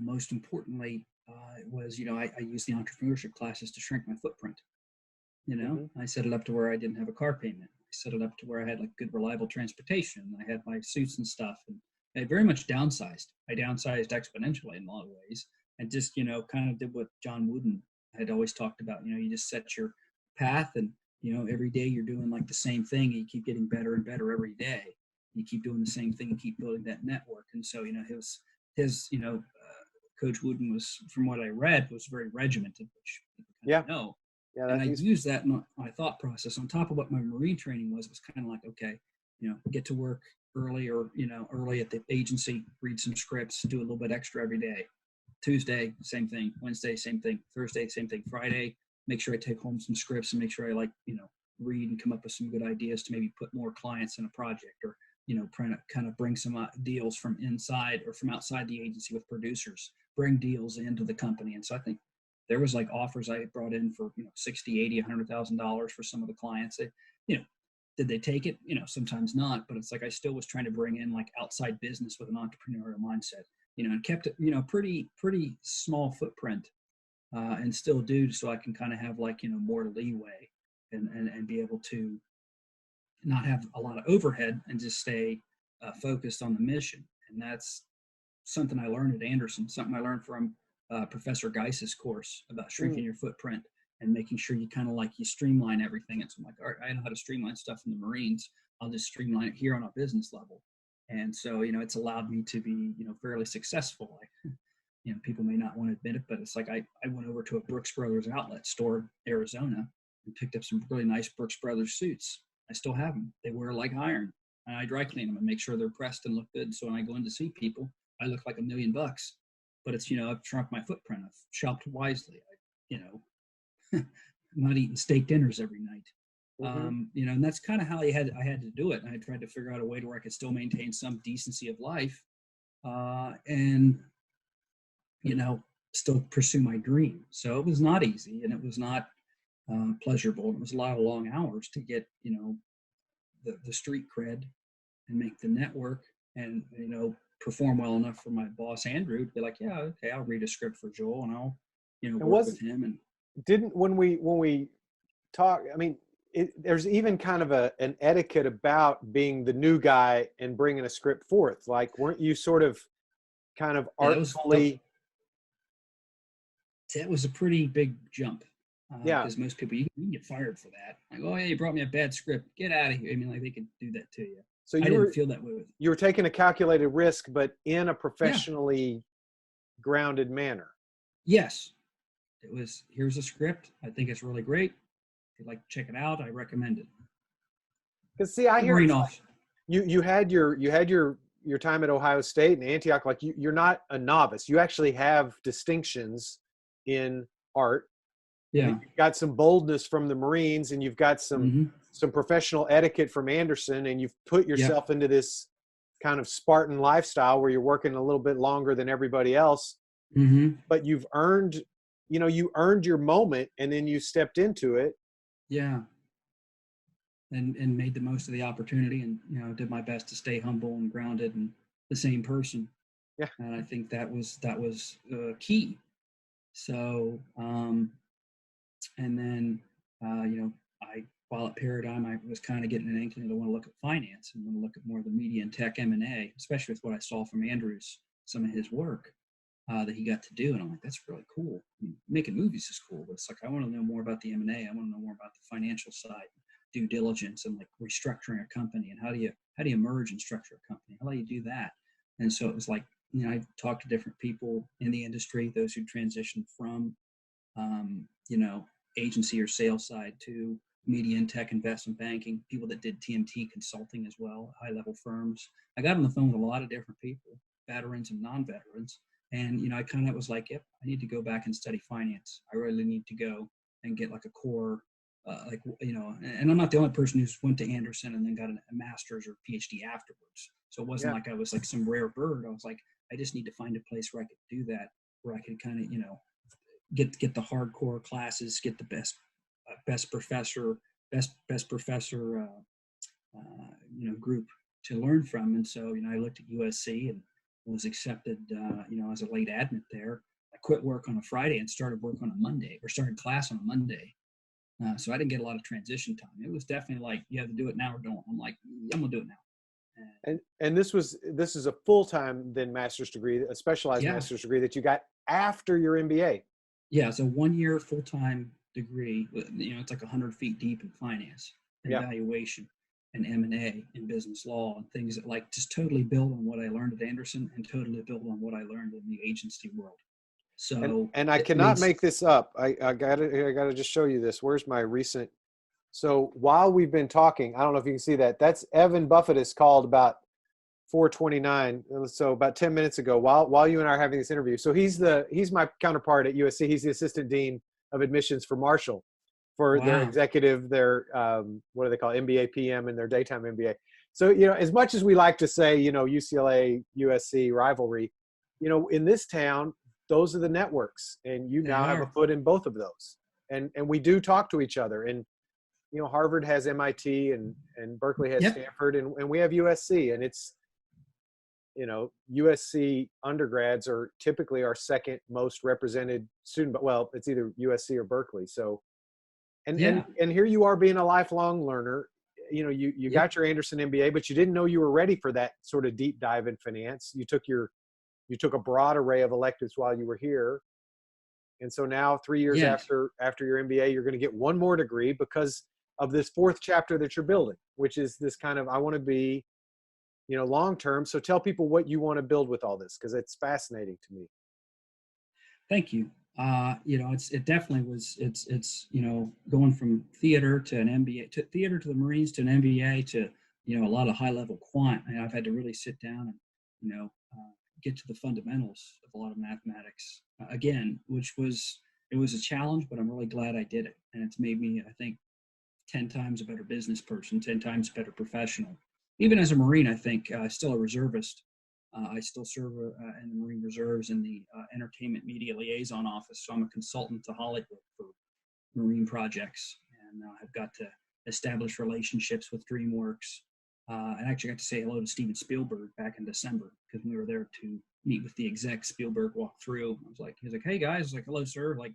most importantly, it was, I used the entrepreneurship classes to shrink my footprint. I set it up to where I didn't have a car payment. I set it up to where I had good, reliable transportation. I had my suits and stuff. And I very much downsized. I downsized exponentially in a lot of ways, and just, kind of did what John Wooden had always talked about. You just set your path, and, every day you're doing the same thing, and you keep getting better and better every day. You keep doing the same thing and keep building that network. And so, his Coach Wooden was, from what I read, was very regimented, which people kind of know. Yeah, and I used that in my thought process on top of what my Marine training was kind of okay, get to work early, or early at the agency, read some scripts, do a little bit extra every day. Tuesday, same thing. Wednesday, same thing. Thursday, same thing. Friday, make sure I take home some scripts and make sure I read and come up with some good ideas to maybe put more clients in a project, or kind of bring some deals from inside or from outside the agency with producers, bring deals into the company. And so I think there was offers I had brought in for $60, $80, $100,000 for some of the clients. Did they take it? Sometimes not, but it's I still was trying to bring in outside business with an entrepreneurial mindset, and kept it, pretty small footprint, and still do, so I can kind of have more leeway and be able to not have a lot of overhead and just stay focused on the mission. And that's something I learned at Anderson, something I learned from Professor Geis's course about shrinking your footprint and making sure you kind of you streamline everything. And so I'm all right, I know how to streamline stuff in the Marines. I'll just streamline it here on a business level. And so, it's allowed me to be, fairly successful. People may not want to admit it, but it's I went over to a Brooks Brothers outlet store in Arizona and picked up some really nice Brooks Brothers suits. I still have them. They wear like iron. And I dry clean them and make sure they're pressed and look good. So when I go in to see people, I look like $1 million. But it's, I've shrunk my footprint. I've shopped wisely. I'm not eating steak dinners every night. And that's kind of how I had to do it. And I tried to figure out a way to where I could still maintain some decency of life, and still pursue my dream. So it was not easy, and it was not pleasurable. It was a lot of long hours to get the street cred and make the network, and perform well enough for my boss Andrew to be yeah, okay, I'll read a script for Joel, and I'll work with him. And when we talk, I mean, there's even kind of an etiquette about being the new guy and bringing a script forth. Weren't you sort of kind of artfully? That was a pretty big jump. Because most people, you can get fired for that. Oh, yeah, you brought me a bad script. Get out of here. I mean, they could do that to you. So I didn't feel that way. You were taking a calculated risk, but in a professionally grounded manner. Yes. It was, here's a script. I think it's really great. If you'd like to check it out, I recommend it. Because see, I hear Marine it's like officer. you had your time at Ohio State and Antioch. Like you're not a novice. You actually have distinctions in art. And Yeah. you've got some boldness from the Marines, and you've got some professional etiquette from Anderson, and you've put yourself into this kind of Spartan lifestyle where you're working a little bit longer than everybody else. But you've earned, you earned your moment, and then you stepped into it. Yeah. And made the most of the opportunity, and did my best to stay humble and grounded and the same person. Yeah. And I think that was key. So and then while at Paradigm, I was kind of getting an inkling to want to look at finance and want to look at more of the media and tech M&A, especially with what I saw from Andrew's, some of his work that he got to do. And I'm like, that's really cool. I mean, making movies is cool, but it's like, I want to know more about the M&A. I want to know more about the financial side, due diligence, and like restructuring a company, and how do you merge and structure a company? How do you do that? And so it was like, I talked to different people in the industry, those who transitioned from, agency or sales side to media and tech investment banking, people that did TMT consulting as well, high level firms. I got on the phone with a lot of different people, veterans and non-veterans. And, I kind of was like, yep, I need to go back and study finance. I really need to go and get like a core, and I'm not the only person who's went to Anderson and then got a master's or PhD afterwards. So it wasn't like I was like some rare bird. I was like, I just need to find a place where I could do that, where I could kind of, get the hardcore classes, get the best professor group to learn from. And so, I looked at USC and was accepted, as a late admit there. I quit work on a Friday and started work on a Monday, or started class on a Monday. So I didn't get a lot of transition time. It was definitely like, you have to do it now or don't. I'm like, I'm gonna do it now. And this is a full-time then master's degree, a specialized master's degree that you got after your MBA. Yeah, it's a 1-year full-time degree. It's like 100 feet deep in finance and valuation and M&A and business law and things that like just totally build on what I learned at Anderson and totally build on what I learned in the agency world. So and I cannot make this up. I gotta just show you this. Where's my recent? So while we've been talking, I don't know if you can see that. That's Evan Buffett is called about 4:29. So about 10 minutes ago, while you and I are having this interview. So he's my counterpart at USC. He's the assistant dean of admissions for Marshall, for their executive, their what do they call it? MBA PM and their daytime MBA. So as much as we like to say UCLA USC rivalry, in this town, those are the networks, and you now have a foot in both of those, and we do talk to each other. And Harvard has MIT and Berkeley has Stanford, and we have USC, and it's USC undergrads are typically our second most represented student, but well, it's either USC or Berkeley. So, and here you are being a lifelong learner. You got your Anderson MBA, but you didn't know you were ready for that sort of deep dive in finance. You took a broad array of electives while you were here. And so now 3 years after your MBA, you're going to get one more degree because of this fourth chapter that you're building, which is this kind of, I want to be, long-term. So tell people what you want to build with all this, because it's fascinating to me. Thank you. It definitely was, it's going from theater to an MBA, to theater to the Marines, to an MBA, to, a lot of high level quant. And I've had to really sit down and, get to the fundamentals of a lot of mathematics again, it was a challenge, but I'm really glad I did it. And it's made me, I think, 10 times a better business person, 10 times a better professional. Even as a Marine, I think still a reservist. I still serve in the Marine Reserves in the Entertainment Media Liaison Office. So I'm a consultant to Hollywood for Marine projects, and I've got to establish relationships with DreamWorks. I actually got to say hello to Steven Spielberg back in December, because we were there to meet with the exec. Spielberg walked through. He was like, "Hey guys," I was like, "Hello, sir." Like,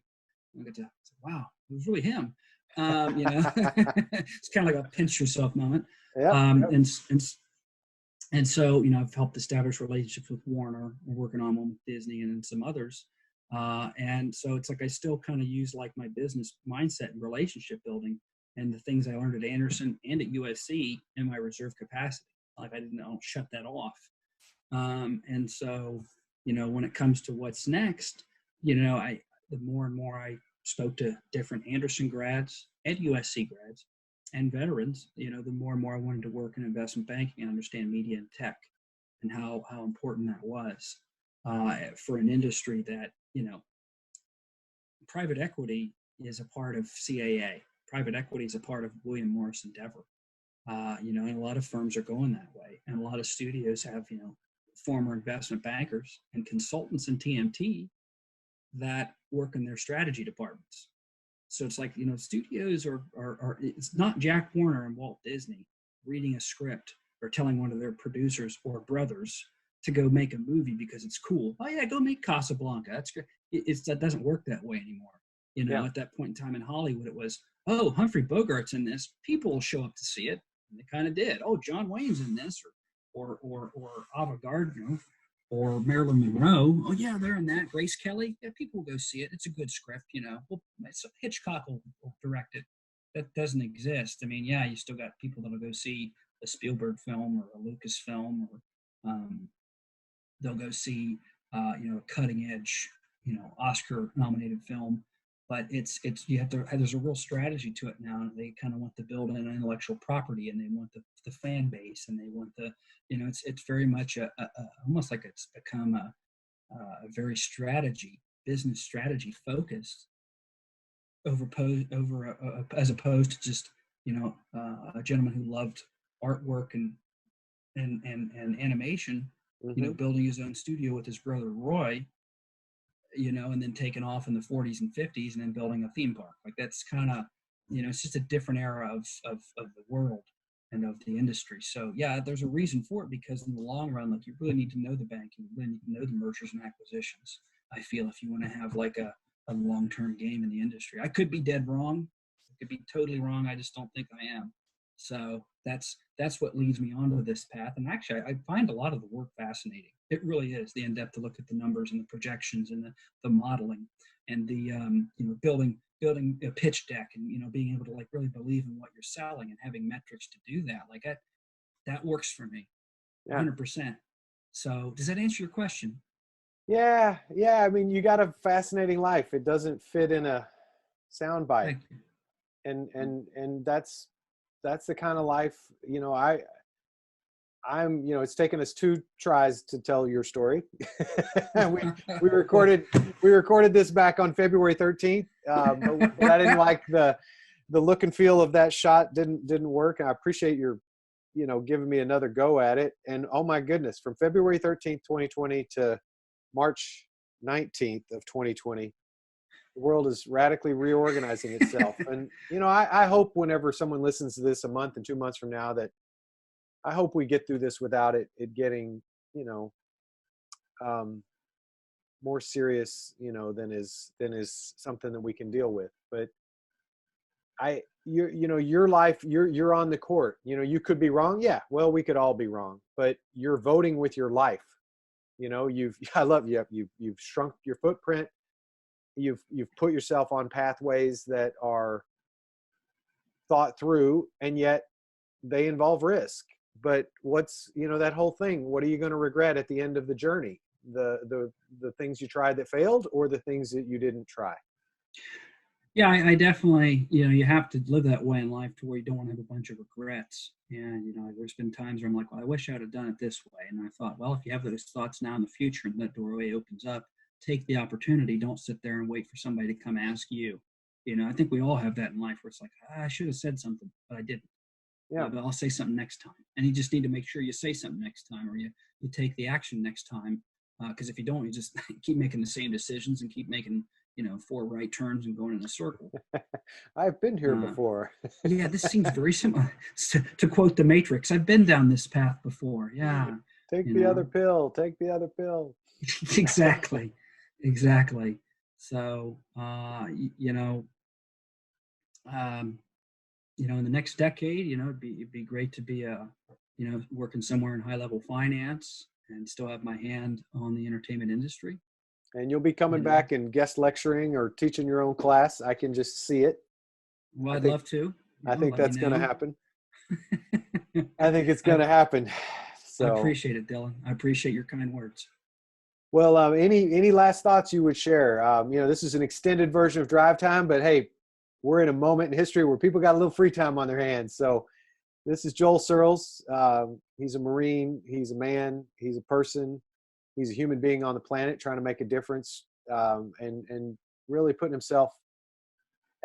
I got to, wow, it was really him. It's kind of like a pinch yourself moment. And so, I've helped establish relationships with Warner. We're working on one with Disney and some others. And so it's like I still kind of use like my business mindset and relationship building and the things I learned at Anderson and at USC in my reserve capacity. Like I don't shut that off. And so, when it comes to what's next, the more and more I spoke to different Anderson grads and USC grads and veterans, the more and more I wanted to work in investment banking and understand media and tech and how important that was for an industry that, private equity is a part of CAA. Private equity is a part of William Morris Endeavor. And a lot of firms are going that way. And a lot of studios have, former investment bankers and consultants in TMT that work in their strategy departments. So it's like, studios are it's not Jack Warner and Walt Disney reading a script or telling one of their producers or brothers to go make a movie because it's cool. Oh yeah, go make Casablanca. That's great. That doesn't work that way anymore. At that point in time in Hollywood, it was, oh, Humphrey Bogart's in this. People will show up to see it. And they kind of did. Oh, John Wayne's in this, or Ava Gardner, or Marilyn Monroe. Oh yeah, they're in that. Grace Kelly. Yeah, people will go see it. It's a good script, Well, Hitchcock will direct it. That doesn't exist. I mean, yeah, you still got people that'll go see a Spielberg film or a Lucas film, or they'll go see a cutting edge, Oscar nominated film. But it's you have to. There's a real strategy to it now. They kind of want to build an intellectual property, and they want the fan base, and they want the it's very much a almost like it's become a very business strategy focused as opposed to just a gentleman who loved artwork and animation, Mm-hmm. Building his own studio with his brother Roy. And then taking off in the 40s and 50s and then building a theme park. Like that's kind of, it's just a different era of the world and of the industry. So yeah, there's a reason for it because in the long run, like you really need to know the banking, you really need to know the mergers and acquisitions. I feel if you want to have like a long-term game in the industry. I could be dead wrong. I could be totally wrong. I just don't think I am. So that's what leads me onto this path. And actually, I find a lot of the work fascinating. It really is the in-depth to look at the numbers and the projections and the modeling and the building a pitch deck and being able to like really believe in what you're selling and having metrics to do that. Like that works for me, 100%. So does that answer your question? Yeah. I mean, you got a fascinating life. It doesn't fit in a soundbite, and that's the kind of life I'm it's taken us 2 tries to tell your story. we recorded this back on February 13th, but I didn't like the look and feel of that shot. Didn't work, and I appreciate your giving me another go at it. And oh my goodness, from February 13th 2020 to March 19th of 2020, the world is radically reorganizing itself. And I hope whenever someone listens to this a month and 2 months from now, that I hope we get through this without it getting more serious than is something that we can deal with. But your life, you're on the court. You could be wrong. Yeah, well, we could all be wrong, but you're voting with your life. I love you. You've shrunk your footprint. You've put yourself on pathways that are thought through, and yet they involve risk. But what's that whole thing? What are you going to regret at the end of the journey? The things you tried that failed, or the things that you didn't try? Yeah, I definitely, you have to live that way in life to where you don't want to have a bunch of regrets. And, there's been times where I'm like, well, I wish I'd have done it this way. And I thought, well, if you have those thoughts now in the future and that doorway opens up, take the opportunity. Don't sit there and wait for somebody to come ask you. I think we all have that in life where it's like, I should have said something, but I didn't. Yeah. But I'll say something next time. And you just need to make sure you say something next time, or you take the action next time. Because if you don't, you just keep making the same decisions and keep making 4 right turns and going in a circle. I've been here before. Yeah, this seems very similar. To quote The Matrix, I've been down this path before. Yeah. Take the other pill. Take the other pill. Exactly. So, in the next decade, it'd be great to be working somewhere in high level finance and still have my hand on the entertainment industry. And you'll be coming back and guest lecturing or teaching your own class. I can just see it. Well, I'd love to. I think that's going to happen. I think it's going to happen. So I appreciate it, Dylan. I appreciate your kind words. Well, any last thoughts you would share? This is an extended version of Drive Time, but hey, we're in a moment in history where people got a little free time on their hands. So this is Joel Searls. He's a Marine. He's a man. He's a person. He's a human being on the planet trying to make a difference, and really putting himself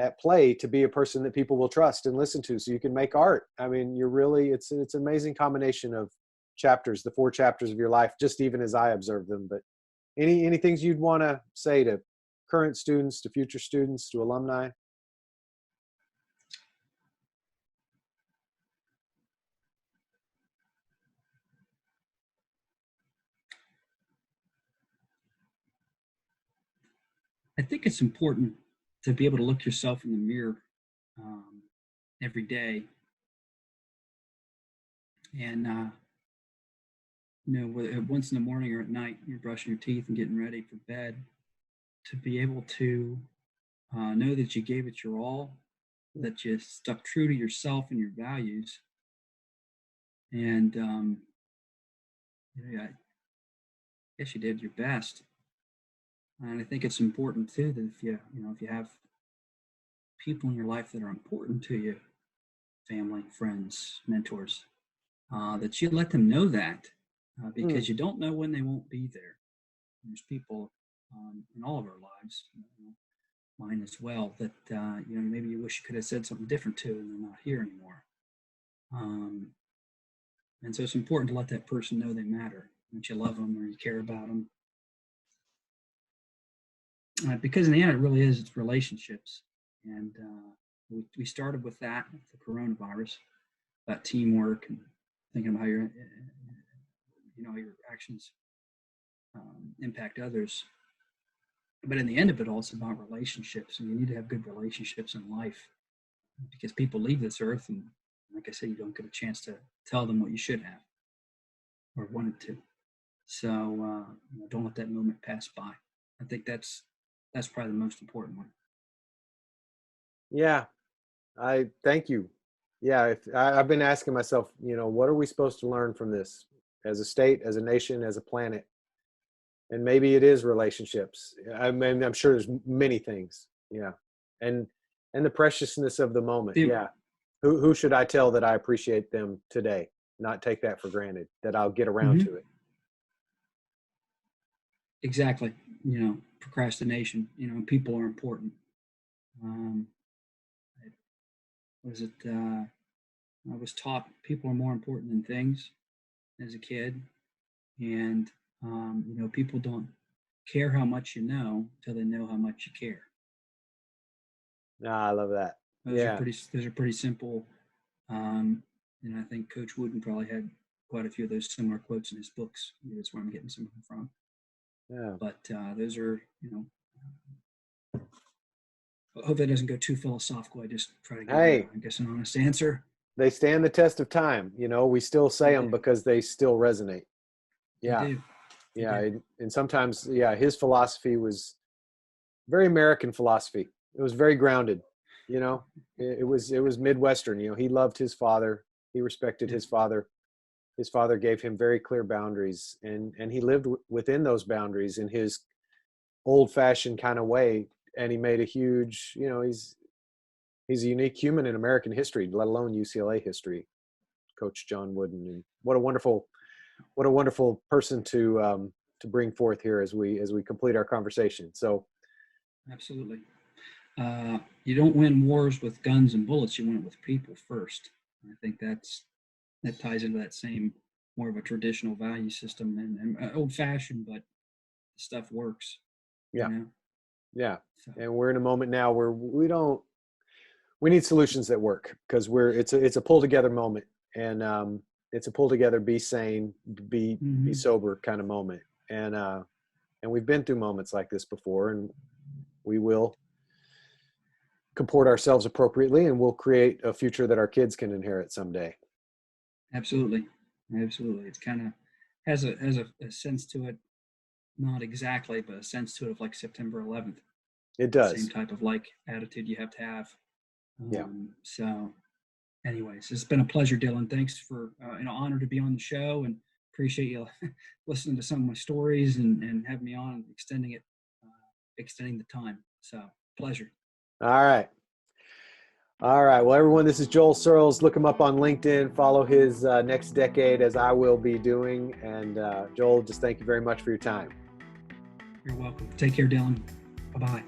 at play to be a person that people will trust and listen to, so you can make art. I mean, it's an amazing combination of chapters, the 4 chapters of your life, just even as I observe them. But any things you'd want to say to current students, to future students, to alumni? I think it's important to be able to look yourself in the mirror every day, and whether once in the morning or at night, you're brushing your teeth and getting ready for bed, to be able to know that you gave it your all, that you stuck true to yourself and your values, and I guess you did your best. And I think it's important too that if you have people in your life that are important to you, family, friends, mentors, that you let them know that, because you don't know when they won't be there. There's people in all of our lives, mine as well, that maybe you wish you could have said something different to, and they're not here anymore. And so it's important to let that person know they matter, that you love them or you care about them. Because in the end, it really is, it's relationships. And we started with that, with the coronavirus, about teamwork and thinking about how your actions impact others. But in the end of it all, it's about relationships, and you need to have good relationships in life, because people leave this earth, and like I said, you don't get a chance to tell them what you should have or wanted to. So don't let that moment pass by. I think that's probably the most important one. Yeah, I thank you. Yeah, I've been asking myself, what are we supposed to learn from this as a state, as a nation, as a planet? And maybe it is relationships. I mean, I'm sure there's many things. Yeah, and the preciousness of the moment. Yeah, who should I tell that I appreciate them today? Not take that for granted, that I'll get around to it. Exactly. Procrastination. People are important. I was taught people are more important than things as a kid, and people don't care how much you know until they know how much you care. I love that. Those are pretty simple. And I think Coach Wooden probably had quite a few of those similar quotes in his books. Maybe that's where I'm getting some of them from. Yeah. But those are, I hope that doesn't go too philosophical. I just try to give I guess, an honest answer. They stand the test of time. We still say them because they still resonate. Yeah. They do. Yeah. And sometimes, his philosophy was very American philosophy. It was very grounded. It was Midwestern. He loved his father. He respected his father. His father gave him very clear boundaries, and he lived within those boundaries in his old-fashioned kind of way. And he made a huge, he's a unique human in American history, let alone UCLA history, Coach John Wooden. And what a wonderful person to bring forth here as we complete our conversation. So, absolutely. You don't win wars with guns and bullets. You win it with people first. I think that ties into that same, more of a traditional value system and old-fashioned, but stuff works. Yeah. Yeah. So. And we're in a moment now where we need solutions that work, because it's a pull together moment, and it's a pull together, be sane, be sober kind of moment. And we've been through moments like this before, and we will comport ourselves appropriately, and we'll create a future that our kids can inherit someday. Absolutely. It's kind of has a sense to it, not exactly, but a sense to it of like September 11th. It does. Same type of attitude you have to have. Yeah. So anyways, it's been a pleasure, Dylan. Thanks for, honor to be on the show, and appreciate you listening to some of my stories and having me on and extending the time. So pleasure. All right. All right. Well, everyone, this is Joel Searls. Look him up on LinkedIn. Follow his next decade, as I will be doing. And Joel, just thank you very much for your time. You're welcome. Take care, Dylan. Bye-bye.